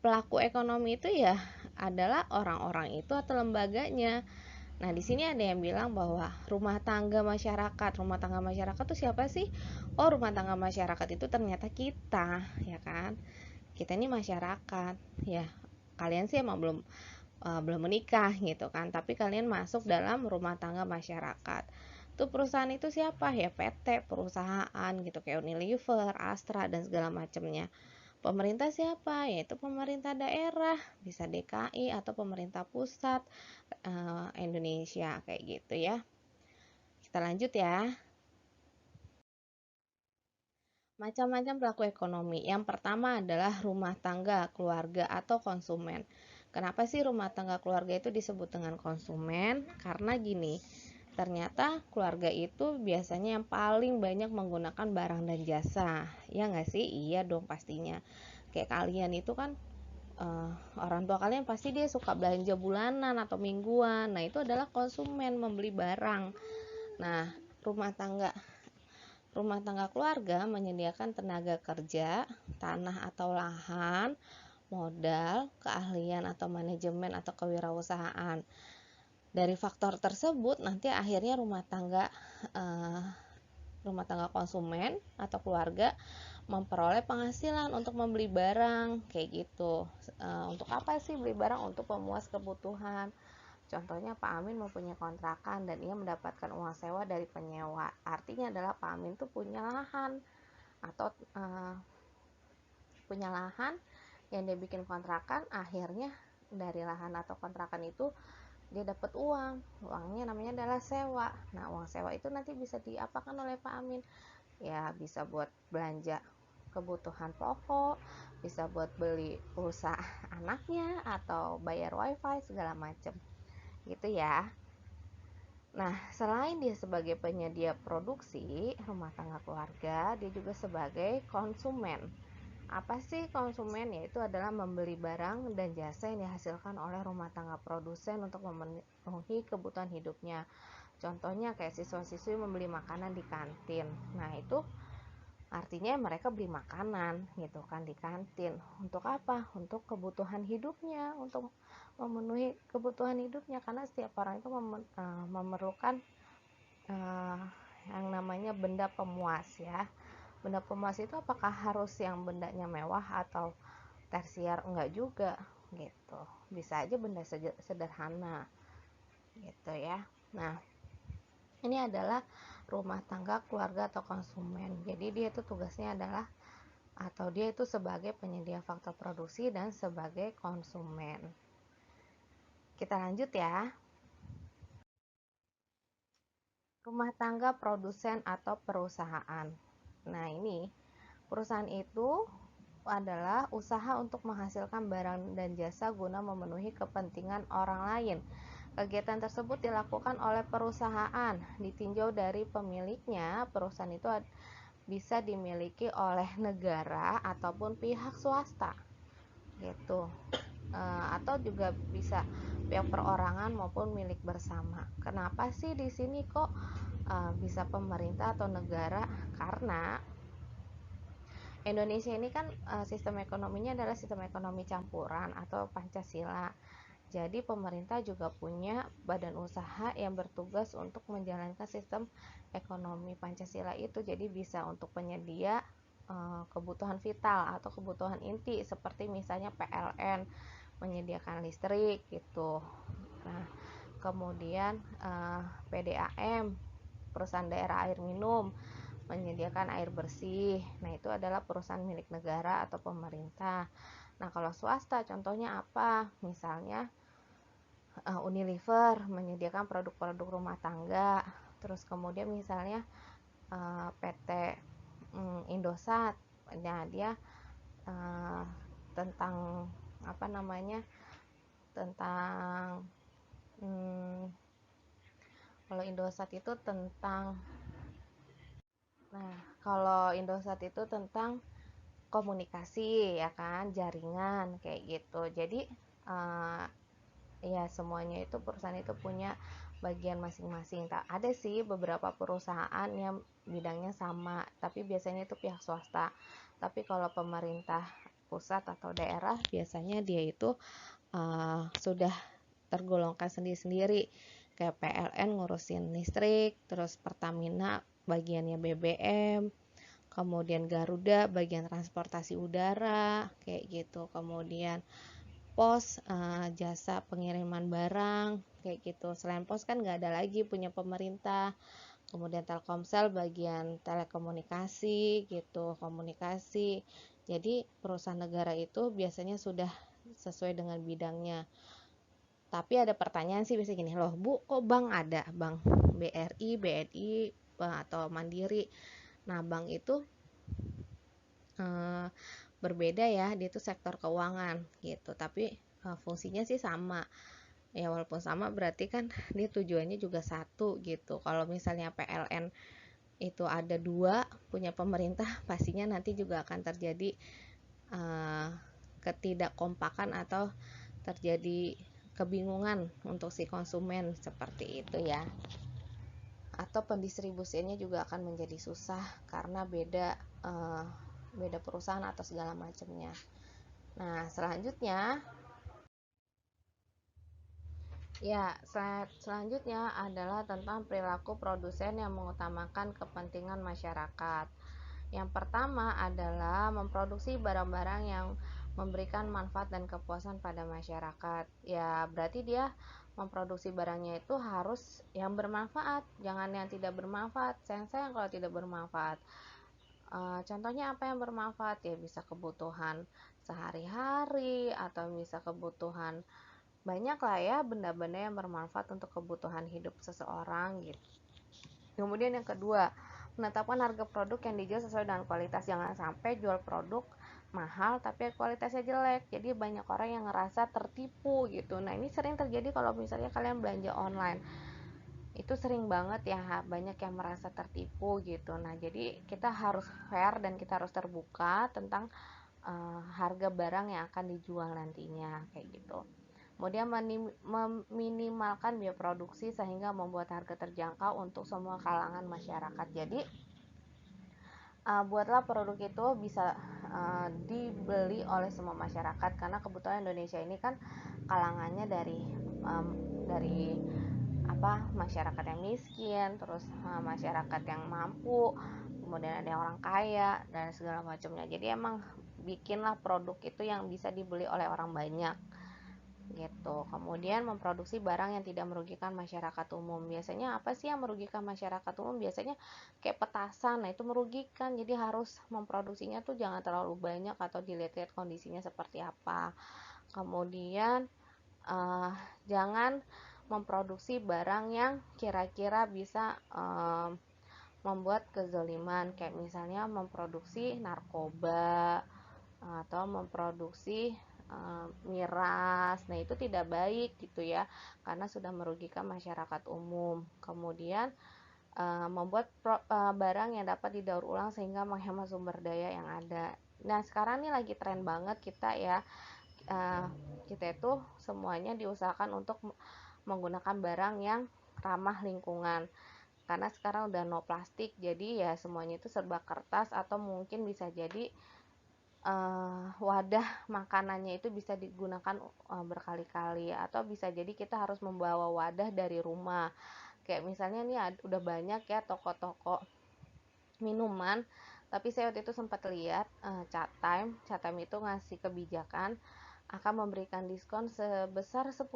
pelaku ekonomi itu ya adalah orang-orang itu atau lembaganya. Nah, di sini ada yang bilang bahwa rumah tangga masyarakat. Rumah tangga masyarakat itu siapa sih? Oh, rumah tangga masyarakat itu ternyata kita, ya kan? Kita ini masyarakat, ya. Kalian sih emang belum menikah gitu kan, tapi kalian masuk dalam rumah tangga masyarakat. Tuh perusahaan itu siapa? Ya PT, perusahaan gitu kayak Unilever, Astra dan segala macamnya. Pemerintah siapa? Yaitu pemerintah daerah, bisa DKI atau pemerintah pusat Indonesia kayak gitu ya. Kita lanjut ya. Macam-macam pelaku ekonomi. Yang pertama adalah rumah tangga, keluarga atau konsumen. Kenapa sih rumah tangga keluarga itu disebut dengan konsumen? Karena gini, ternyata keluarga itu biasanya yang paling banyak menggunakan barang dan jasa. Ya nggak sih? Iya dong pastinya. Kayak kalian itu kan orang tua kalian pasti dia suka belanja bulanan atau mingguan. Nah, itu adalah konsumen membeli barang. Nah, rumah tangga keluarga menyediakan tenaga kerja, tanah atau lahan, modal, keahlian atau manajemen atau kewirausahaan. Dari faktor tersebut nanti akhirnya rumah tangga konsumen atau keluarga memperoleh penghasilan untuk membeli barang kayak gitu. Untuk apa sih beli barang? Untuk memuas kebutuhan. Contohnya Pak Amin mempunyai kontrakan dan ia mendapatkan uang sewa dari penyewa. Artinya adalah Pak Amin tuh punya lahan atau punya lahan yang dia bikin kontrakan, akhirnya dari lahan atau kontrakan itu dia dapat uangnya namanya adalah sewa. Nah, uang sewa itu nanti bisa diapakan oleh Pak Amin? Ya, bisa buat belanja kebutuhan pokok, bisa buat beli pulsa anaknya atau bayar wifi segala macam gitu ya. Nah, selain dia sebagai penyedia produksi rumah tangga keluarga, dia juga sebagai konsumen. Apa sih konsumen? Yaitu adalah membeli barang dan jasa yang dihasilkan oleh rumah tangga produsen untuk memenuhi kebutuhan hidupnya. Contohnya kayak siswa-siswi membeli makanan di kantin. Nah, itu artinya mereka beli makanan gitu kan di kantin. Untuk apa? Untuk kebutuhan hidupnya, untuk memenuhi kebutuhan hidupnya, karena setiap orang itu memerlukan yang namanya benda pemuas ya. Benda pemuas itu apakah harus yang bendanya mewah atau tersier? Enggak juga gitu. Bisa aja benda sederhana gitu ya. Nah, ini adalah rumah tangga keluarga atau konsumen. Jadi dia itu tugasnya adalah atau dia itu sebagai penyedia faktor produksi dan sebagai konsumen. Kita lanjut ya. Rumah tangga produsen atau perusahaan. Nah, ini perusahaan itu adalah usaha untuk menghasilkan barang dan jasa guna memenuhi kepentingan orang lain. Kegiatan tersebut dilakukan oleh perusahaan, ditinjau dari pemiliknya. Perusahaan itu bisa dimiliki oleh negara ataupun pihak swasta, gitu. Atau juga bisa pihak perorangan maupun milik bersama. Kenapa sih di sini kok bisa pemerintah atau negara? Karena Indonesia ini kan sistem ekonominya adalah sistem ekonomi campuran atau Pancasila. Jadi pemerintah juga punya badan usaha yang bertugas untuk menjalankan sistem ekonomi Pancasila itu. Jadi bisa untuk penyedia kebutuhan vital atau kebutuhan inti seperti misalnya PLN menyediakan listrik gitu. Nah, kemudian PDAM, perusahaan daerah air minum, menyediakan air bersih. Nah, itu adalah perusahaan milik negara atau pemerintah. Nah, kalau swasta contohnya apa? Misalnya Unilever menyediakan produk-produk rumah tangga. Terus kemudian misalnya PT Indosat, nah dia tentang apa namanya? Tentang kalau Indosat itu tentang kalau Indosat itu tentang komunikasi ya kan, jaringan kayak gitu. Jadi ya semuanya itu perusahaan itu punya bagian masing-masing. Ada sih beberapa perusahaan yang bidangnya sama, tapi biasanya itu pihak swasta. Tapi kalau pemerintah pusat atau daerah biasanya dia itu sudah tergolongkan sendiri-sendiri. Kayak PLN ngurusin listrik, terus Pertamina bagiannya BBM, kemudian Garuda bagian transportasi udara kayak gitu, kemudian Pos jasa pengiriman barang kayak gitu. Selain pos kan nggak ada lagi punya pemerintah. Kemudian Telkomsel bagian telekomunikasi gitu, komunikasi. Jadi perusahaan negara itu biasanya sudah sesuai dengan bidangnya. Tapi ada pertanyaan sih biasanya gini, loh Bu, kok bank ada? Bank BRI, BNI, atau Mandiri. Nah, bank itu berbeda ya, dia itu sektor keuangan gitu, tapi fungsinya sih sama. Ya walaupun sama berarti kan dia tujuannya juga satu gitu. Kalau misalnya PLN itu ada dua punya pemerintah, pastinya nanti juga akan terjadi uh, ketidakkompakan atau terjadi kebingungan untuk si konsumen seperti itu ya. Atau pendistribusiannya juga akan menjadi susah karena beda perusahaan atau segala macamnya. Nah, selanjutnya adalah tentang perilaku produsen yang mengutamakan kepentingan masyarakat. Yang pertama adalah memproduksi barang-barang yang memberikan manfaat dan kepuasan pada masyarakat. Ya, berarti dia memproduksi barangnya itu harus yang bermanfaat, jangan yang tidak bermanfaat. Sayang kalau tidak bermanfaat. Contohnya apa yang bermanfaat? Ya bisa kebutuhan sehari-hari atau bisa kebutuhan banyak lah ya, benda-benda yang bermanfaat untuk kebutuhan hidup seseorang gitu. Kemudian yang kedua, menetapkan harga produk yang dijual sesuai dengan kualitas. Jangan sampai jual produk mahal tapi kualitasnya jelek, jadi banyak orang yang ngerasa tertipu gitu. Nah, ini sering terjadi kalau misalnya kalian belanja online, itu sering banget ya, banyak yang merasa tertipu gitu. Nah, jadi kita harus fair dan kita harus terbuka tentang harga barang yang akan dijual nantinya kayak gitu. Kemudian meminimalkan biaya produksi sehingga membuat harga terjangkau untuk semua kalangan masyarakat. Jadi buatlah produk itu bisa dibeli oleh semua masyarakat, karena kebetulan Indonesia ini kan kalangannya dari masyarakat yang miskin, terus masyarakat yang mampu, kemudian ada yang orang kaya dan segala macamnya. Jadi emang bikinlah produk itu yang bisa dibeli oleh orang banyak gitu. Kemudian memproduksi barang yang tidak merugikan masyarakat umum. Biasanya apa sih yang merugikan masyarakat umum? Biasanya kayak petasan. Nah, itu merugikan. Jadi harus memproduksinya tuh jangan terlalu banyak atau dilihat-lihat kondisinya seperti apa. Kemudian jangan memproduksi barang yang kira-kira bisa membuat kezaliman, kayak misalnya memproduksi narkoba atau memproduksi miras. Nah, itu tidak baik gitu ya, karena sudah merugikan masyarakat umum. Kemudian membuat barang yang dapat didaur ulang sehingga menghemat sumber daya yang ada. Nah, sekarang ini lagi tren banget kita ya, kita itu semuanya diusahakan untuk menggunakan barang yang ramah lingkungan, karena sekarang udah no plastik, jadi ya semuanya itu serba kertas, atau mungkin bisa jadi wadah makanannya itu bisa digunakan berkali-kali, atau bisa jadi kita harus membawa wadah dari rumah. Kayak misalnya nih udah banyak ya toko-toko minuman, tapi saya waktu itu sempat lihat Chatime itu ngasih kebijakan akan memberikan diskon sebesar 10%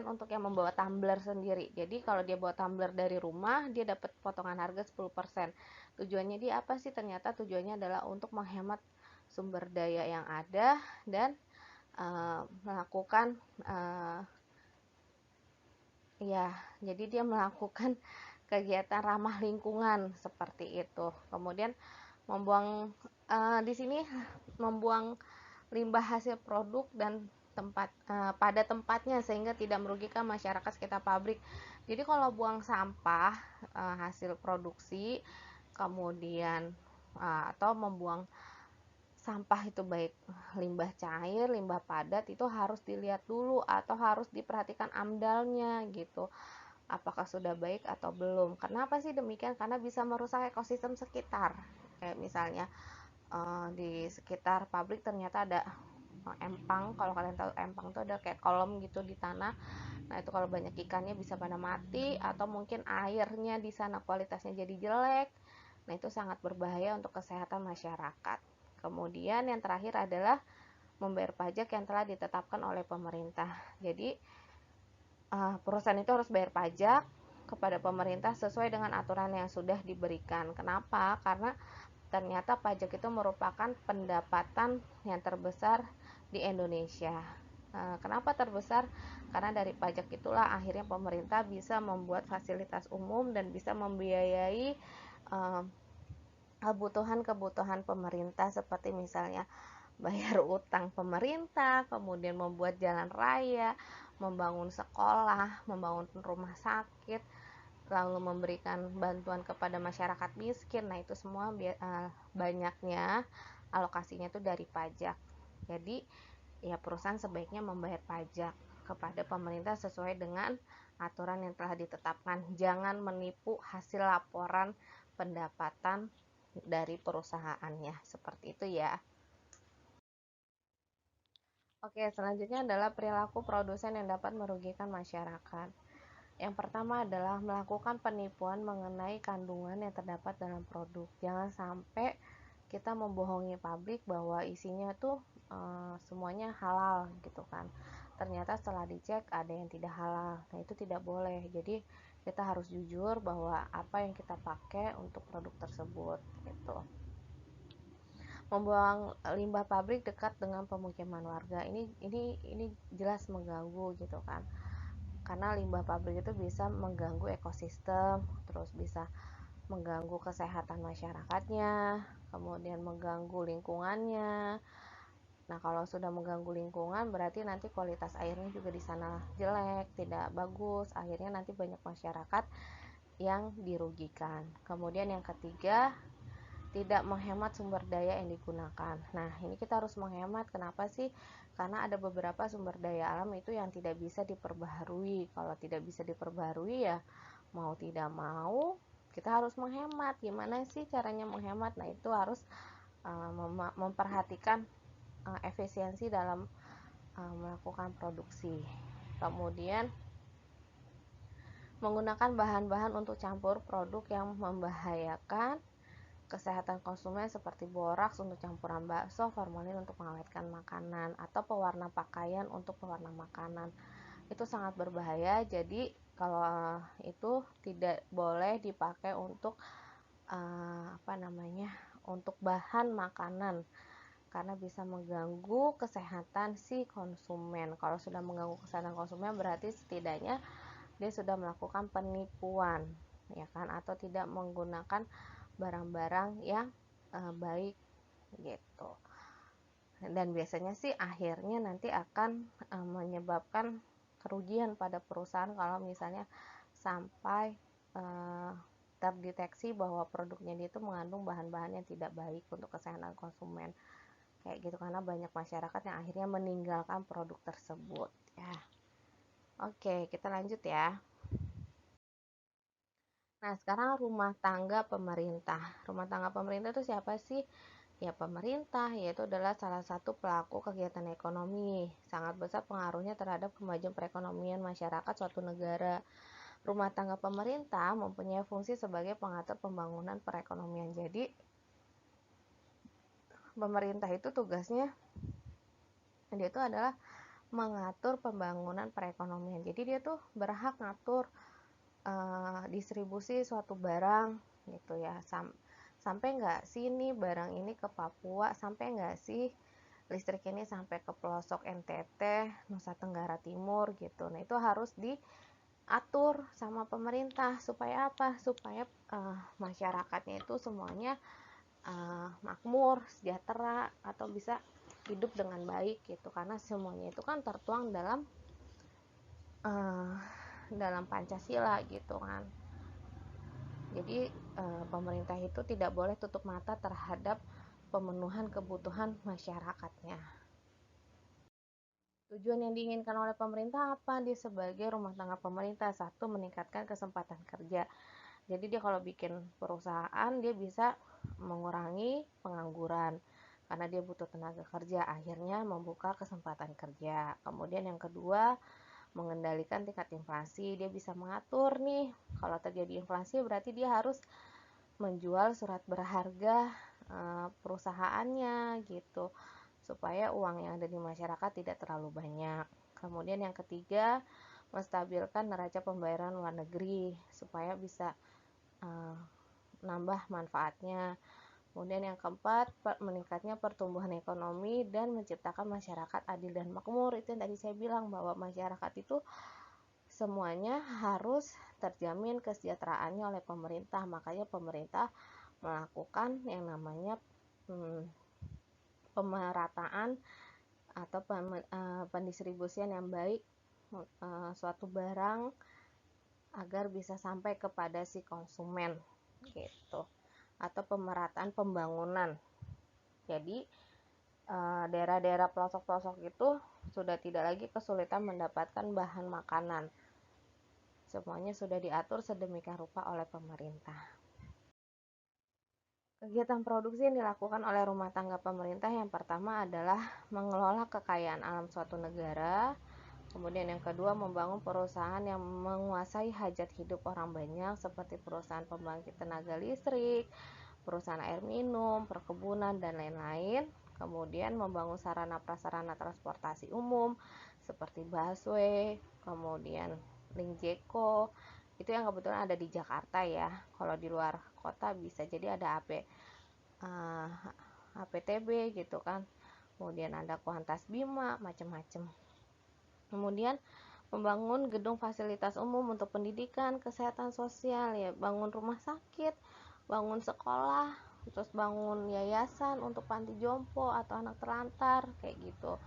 untuk yang membawa tumbler sendiri. Jadi kalau dia bawa tumbler dari rumah, dia dapat potongan harga 10%. Tujuannya dia apa sih? Ternyata tujuannya adalah untuk menghemat sumber daya yang ada dan melakukan jadi dia melakukan kegiatan ramah lingkungan seperti itu. Kemudian membuang di sini membuang limbah hasil produk dan pada tempatnya sehingga tidak merugikan masyarakat sekitar pabrik. Jadi kalau buang sampah hasil produksi, kemudian atau membuang sampah itu baik limbah cair, limbah padat, itu harus dilihat dulu atau harus diperhatikan amdalnya gitu. Apakah sudah baik atau belum? Kenapa sih demikian? Karena bisa merusak ekosistem sekitar. Kayak misalnya di sekitar pabrik ternyata ada empang. Kalau kalian tahu empang itu ada kayak kolam gitu di tanah. Nah, itu kalau banyak ikannya bisa pada mati, atau mungkin airnya di sana kualitasnya jadi jelek. Nah, itu sangat berbahaya untuk kesehatan masyarakat. Kemudian yang terakhir adalah membayar pajak yang telah ditetapkan oleh pemerintah. Jadi perusahaan itu harus bayar pajak kepada pemerintah sesuai dengan aturan yang sudah diberikan. Kenapa? Karena ternyata pajak itu merupakan pendapatan yang terbesar di Indonesia. Kenapa terbesar? Karena dari pajak itulah akhirnya pemerintah bisa membuat fasilitas umum dan bisa membiayai kebutuhan-kebutuhan pemerintah, seperti misalnya bayar utang pemerintah, kemudian membuat jalan raya, membangun sekolah, membangun rumah sakit, lalu memberikan bantuan kepada masyarakat miskin. Nah, itu semua banyaknya alokasinya itu dari pajak. Jadi, ya perusahaan sebaiknya membayar pajak kepada pemerintah sesuai dengan aturan yang telah ditetapkan. Jangan menipu hasil laporan pendapatan dari perusahaannya. Seperti itu ya. Oke, selanjutnya adalah perilaku produsen yang dapat merugikan masyarakat. Yang pertama adalah melakukan penipuan mengenai kandungan yang terdapat dalam produk. Jangan sampai kita membohongi pabrik bahwa isinya tuh semuanya halal gitu kan. Ternyata setelah dicek ada yang tidak halal. Nah, itu tidak boleh. Jadi kita harus jujur bahwa apa yang kita pakai untuk produk tersebut gitu. Membuang limbah pabrik dekat dengan pemukiman warga. Ini jelas mengganggu gitu kan. Karena limbah pabrik itu bisa mengganggu ekosistem, terus bisa mengganggu kesehatan masyarakatnya, kemudian mengganggu lingkungannya. Nah, kalau sudah mengganggu lingkungan, berarti nanti kualitas airnya juga di sana jelek, tidak bagus. Akhirnya nanti banyak masyarakat yang dirugikan. Kemudian yang ketiga, tidak menghemat sumber daya yang digunakan. Nah, ini kita harus menghemat. Kenapa sih? Karena ada beberapa sumber daya alam itu yang tidak bisa diperbaharui. Kalau tidak bisa diperbaharui ya mau tidak mau kita harus menghemat. Gimana sih caranya menghemat? Nah, itu harus memperhatikan efisiensi dalam melakukan produksi. Kemudian menggunakan bahan-bahan untuk campur produk yang membahayakan kesehatan konsumen seperti boraks untuk campuran bakso, formalin untuk mengawetkan makanan, atau pewarna pakaian untuk pewarna makanan. Itu sangat berbahaya, jadi kalau itu tidak boleh dipakai untuk untuk bahan makanan karena bisa mengganggu kesehatan si konsumen. Kalau sudah mengganggu kesehatan konsumen berarti setidaknya dia sudah melakukan penipuan, ya kan, atau tidak menggunakan barang-barang yang baik gitu. Dan biasanya sih akhirnya nanti akan menyebabkan kerugian pada perusahaan kalau misalnya sampai terdeteksi bahwa produknya dia itu mengandung bahan-bahan yang tidak baik untuk kesehatan konsumen kayak gitu, karena banyak masyarakat yang akhirnya meninggalkan produk tersebut ya. Oke, kita lanjut ya. Nah, sekarang rumah tangga pemerintah. Rumah tangga pemerintah itu siapa sih? Ya, pemerintah, yaitu adalah salah satu pelaku kegiatan ekonomi. Sangat besar pengaruhnya terhadap kemajuan perekonomian masyarakat suatu negara. Rumah tangga pemerintah mempunyai fungsi sebagai pengatur pembangunan perekonomian. Jadi, pemerintah itu tugasnya, dia itu adalah mengatur pembangunan perekonomian. Jadi, dia tuh berhak ngatur distribusi suatu barang gitu ya, sampai nggak sih ini barang ini ke Papua, sampai nggak sih listrik ini sampai ke pelosok NTT, Nusa Tenggara Timur gitu. Nah, itu harus diatur sama pemerintah supaya apa? Supaya masyarakatnya itu semuanya makmur, sejahtera, atau bisa hidup dengan baik gitu. Karena semuanya itu kan tertuang dalam Pancasila gitu kan. Jadi pemerintah itu tidak boleh tutup mata terhadap pemenuhan kebutuhan masyarakatnya. Tujuan yang diinginkan oleh pemerintah apa? Dia sebagai rumah tangga pemerintah, satu, meningkatkan kesempatan kerja. Jadi dia kalau bikin perusahaan, dia bisa mengurangi pengangguran karena dia butuh tenaga kerja, akhirnya membuka kesempatan kerja. Kemudian yang kedua, mengendalikan tingkat inflasi. Dia bisa mengatur nih, kalau terjadi inflasi berarti dia harus menjual surat berharga perusahaannya gitu, supaya uang yang ada di masyarakat tidak terlalu banyak. Kemudian yang ketiga, menstabilkan neraca pembayaran luar negeri supaya bisa nambah manfaatnya. Kemudian yang keempat, meningkatnya pertumbuhan ekonomi dan menciptakan masyarakat adil dan makmur. Itu yang tadi saya bilang bahwa masyarakat itu semuanya harus terjamin kesejahteraannya oleh pemerintah. Makanya pemerintah melakukan yang namanya pemerataan atau pendistribusian yang baik suatu barang agar bisa sampai kepada si konsumen gitu, atau pemerataan pembangunan. Jadi daerah-daerah pelosok-pelosok itu sudah tidak lagi kesulitan mendapatkan bahan makanan. Semuanya sudah diatur sedemikian rupa oleh pemerintah. Kegiatan produksi yang dilakukan oleh rumah tangga pemerintah yang pertama adalah mengelola kekayaan alam suatu negara. Kemudian yang kedua, membangun perusahaan yang menguasai hajat hidup orang banyak seperti perusahaan pembangkit tenaga listrik, perusahaan air minum, perkebunan, dan lain-lain. Kemudian membangun sarana prasarana transportasi umum seperti busway, kemudian link Jeko, itu yang kebetulan ada di Jakarta ya. Kalau di luar kota bisa jadi ada APTB gitu kan. Kemudian ada Kuantas Bima, macam-macam. Kemudian membangun gedung fasilitas umum untuk pendidikan, kesehatan sosial ya, bangun rumah sakit, bangun sekolah, terus bangun yayasan untuk panti jompo atau anak terlantar kayak gitu.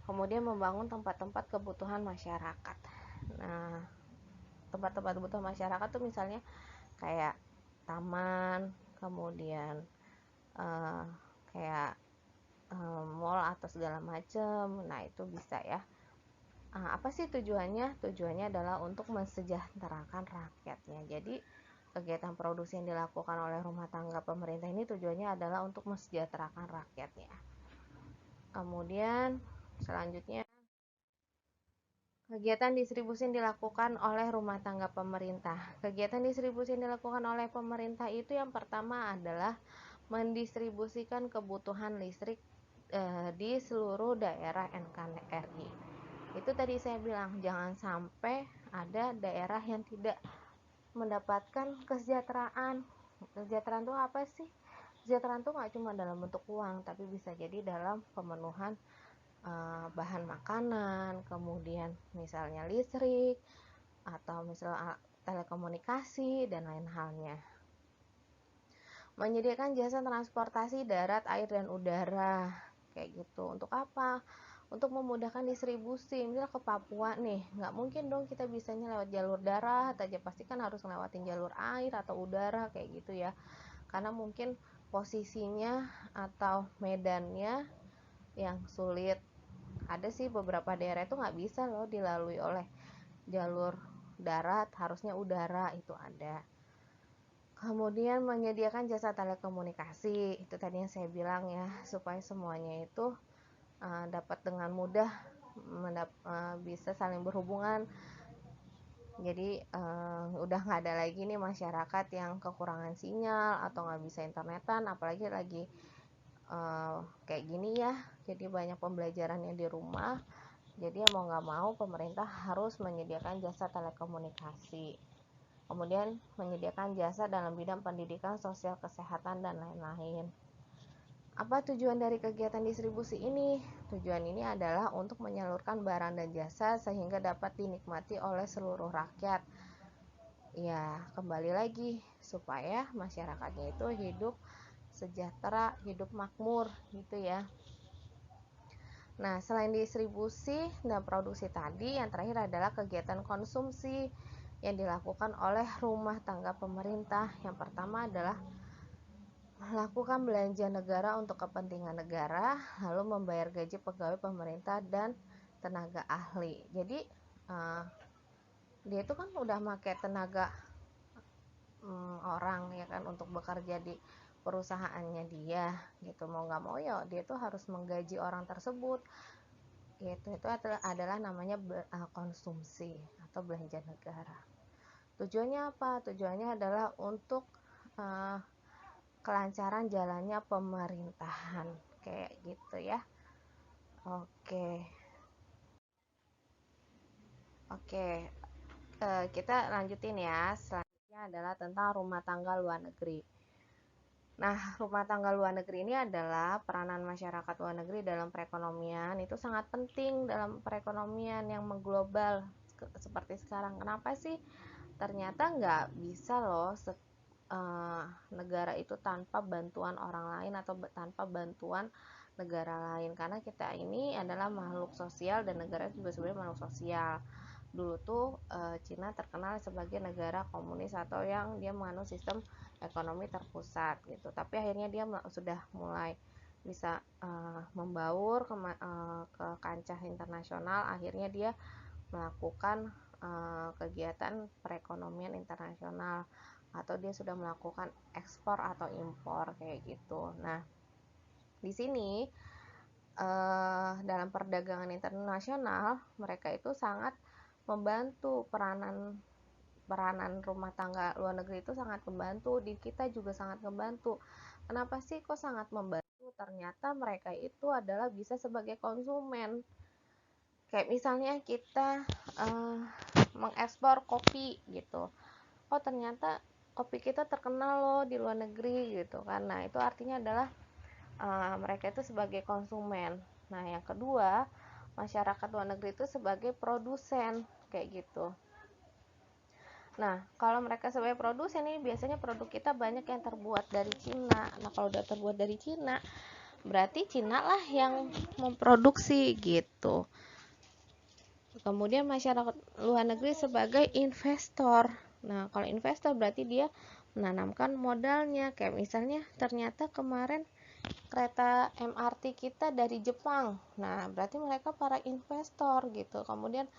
Kemudian membangun tempat-tempat kebutuhan masyarakat. Nah, tempat-tempat kebutuhan masyarakat tuh misalnya kayak taman, kemudian kayak mall atau segala macam. Nah, itu bisa ya. Apa sih tujuannya? Tujuannya adalah untuk mensejahterakan rakyatnya. Jadi kegiatan produksi yang dilakukan oleh rumah tangga pemerintah ini tujuannya adalah untuk mensejahterakan rakyatnya. Kemudian selanjutnya, kegiatan distribusi yang dilakukan oleh rumah tangga pemerintah. Kegiatan distribusi yang dilakukan oleh pemerintah itu yang pertama adalah mendistribusikan kebutuhan listrik di seluruh daerah NKRI. Itu tadi saya bilang, jangan sampai ada daerah yang tidak mendapatkan kesejahteraan. Kesejahteraan itu apa sih? Kesejahteraan itu nggak cuma dalam bentuk uang, tapi bisa jadi dalam pemenuhan bahan makanan, kemudian misalnya listrik, atau misalnya telekomunikasi, dan lain halnya. Menyediakan jasa transportasi darat, air, dan udara, kayak gitu. Untuk apa? Untuk memudahkan distribusi. Misalnya ke Papua nih, nggak mungkin dong kita bisanya lewat jalur darat aja, pasti kan harus ngelewatin jalur air atau udara kayak gitu ya, karena mungkin posisinya atau medannya yang sulit. Ada sih beberapa daerah itu nggak bisa loh dilalui oleh jalur darat, harusnya udara, itu ada. Kemudian menyediakan jasa telekomunikasi, itu tadi yang saya bilang ya, supaya semuanya itu dapat dengan mudah bisa saling berhubungan. Jadi udah nggak ada lagi nih masyarakat yang kekurangan sinyal atau nggak bisa internetan, apalagi lagi kayak gini ya. Jadi banyak pembelajaran yang di rumah. Jadi mau nggak mau pemerintah harus menyediakan jasa telekomunikasi. Kemudian menyediakan jasa dalam bidang pendidikan, sosial, kesehatan, dan lain-lain. Apa tujuan dari kegiatan distribusi ini? Tujuan ini adalah untuk menyalurkan barang dan jasa sehingga dapat dinikmati oleh seluruh rakyat. Ya, kembali lagi supaya masyarakatnya itu hidup sejahtera, hidup makmur gitu ya. Nah, selain distribusi dan produksi tadi, yang terakhir adalah kegiatan konsumsi yang dilakukan oleh rumah tangga pemerintah. Yang pertama adalah melakukan belanja negara untuk kepentingan negara, lalu membayar gaji pegawai pemerintah dan tenaga ahli. Jadi dia itu kan udah pakai tenaga orang ya kan untuk bekerja di perusahaannya dia gitu, mau nggak mau ya dia tuh harus menggaji orang tersebut gitu. Itu adalah namanya konsumsi atau belanja negara. Tujuannya apa? Tujuannya adalah untuk kelancaran jalannya pemerintahan kayak gitu ya. Oke. Kita lanjutin ya. Selanjutnya adalah tentang rumah tangga luar negeri. Nah, rumah tangga luar negeri ini adalah peranan masyarakat luar negeri dalam perekonomian. Itu sangat penting dalam perekonomian yang mengglobal seperti sekarang. Kenapa sih? Ternyata nggak bisa loh negara itu tanpa bantuan orang lain atau tanpa bantuan negara lain, karena kita ini adalah makhluk sosial dan negara juga sebenarnya makhluk sosial. Dulu tuh Cina terkenal sebagai negara komunis atau yang dia menganut sistem ekonomi terpusat gitu, tapi akhirnya dia sudah mulai bisa membaur ke kancah internasional. Akhirnya dia melakukan kegiatan perekonomian internasional, atau dia sudah melakukan ekspor atau impor kayak gitu. Nah, di sini dalam perdagangan internasional mereka itu sangat membantu, peranan rumah tangga luar negeri itu sangat membantu, di kita juga sangat membantu. Kenapa sih kok sangat membantu? Ternyata mereka itu adalah bisa sebagai konsumen. Kayak misalnya kita mengekspor kopi gitu. Oh ternyata kopi kita terkenal loh di luar negeri gitu kan. Nah itu artinya adalah mereka itu sebagai konsumen. Nah yang kedua, masyarakat luar negeri itu sebagai produsen kayak gitu. Nah kalau mereka sebagai produsen ini biasanya produk kita banyak yang terbuat dari Cina. Nah kalau udah terbuat dari Cina, berarti Cina lah yang memproduksi gitu. Kemudian masyarakat luar negeri sebagai investor. Nah, kalau investor berarti dia menanamkan modalnya. Kayak misalnya ternyata kemarin kereta MRT kita dari Jepang. Nah, berarti mereka para investor gitu. Kemudian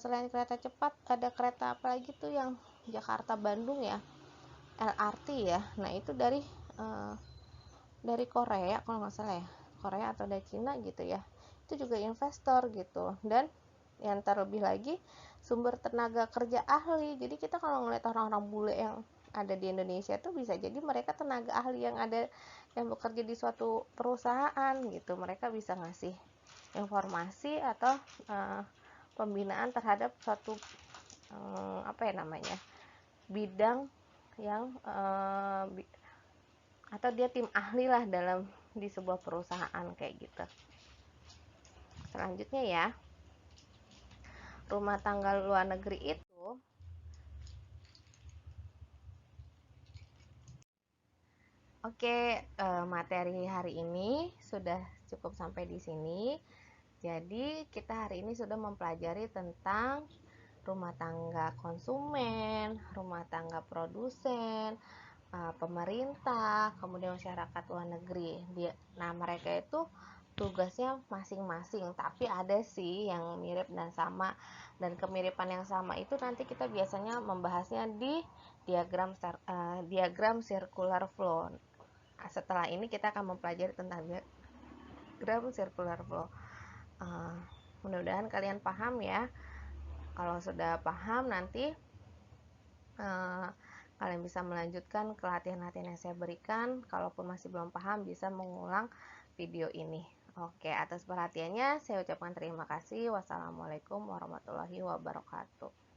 selain kereta cepat ada kereta apa lagi tuh yang Jakarta Bandung ya, LRT ya. Nah, itu dari Korea kalau nggak salah ya. Korea atau dari Cina gitu ya. Itu juga investor gitu. Dan yang terlebih lagi sumber tenaga kerja ahli. Jadi kita kalau ngeliat orang-orang bule yang ada di Indonesia tuh bisa jadi mereka tenaga ahli yang ada yang bekerja di suatu perusahaan gitu. Mereka bisa ngasih informasi atau pembinaan terhadap suatu apa ya namanya, bidang yang atau dia tim ahli lah dalam di sebuah perusahaan kayak gitu. Selanjutnya ya, rumah tangga luar negeri itu materi hari ini sudah cukup sampai di sini. Jadi kita hari ini sudah mempelajari tentang rumah tangga konsumen, rumah tangga produsen, pemerintah, kemudian masyarakat luar negeri. Nah mereka itu tugasnya masing-masing, tapi ada sih yang mirip dan sama, dan kemiripan yang sama itu nanti kita biasanya membahasnya di diagram circular flow. Setelah ini kita akan mempelajari tentang diagram circular flow. Mudah-mudahan kalian paham ya. Kalau sudah paham nanti kalian bisa melanjutkan ke latihan-latihan yang saya berikan. Kalaupun masih belum paham bisa mengulang video ini. Oke, atas perhatiannya saya ucapkan terima kasih. Wassalamualaikum warahmatullahi wabarakatuh.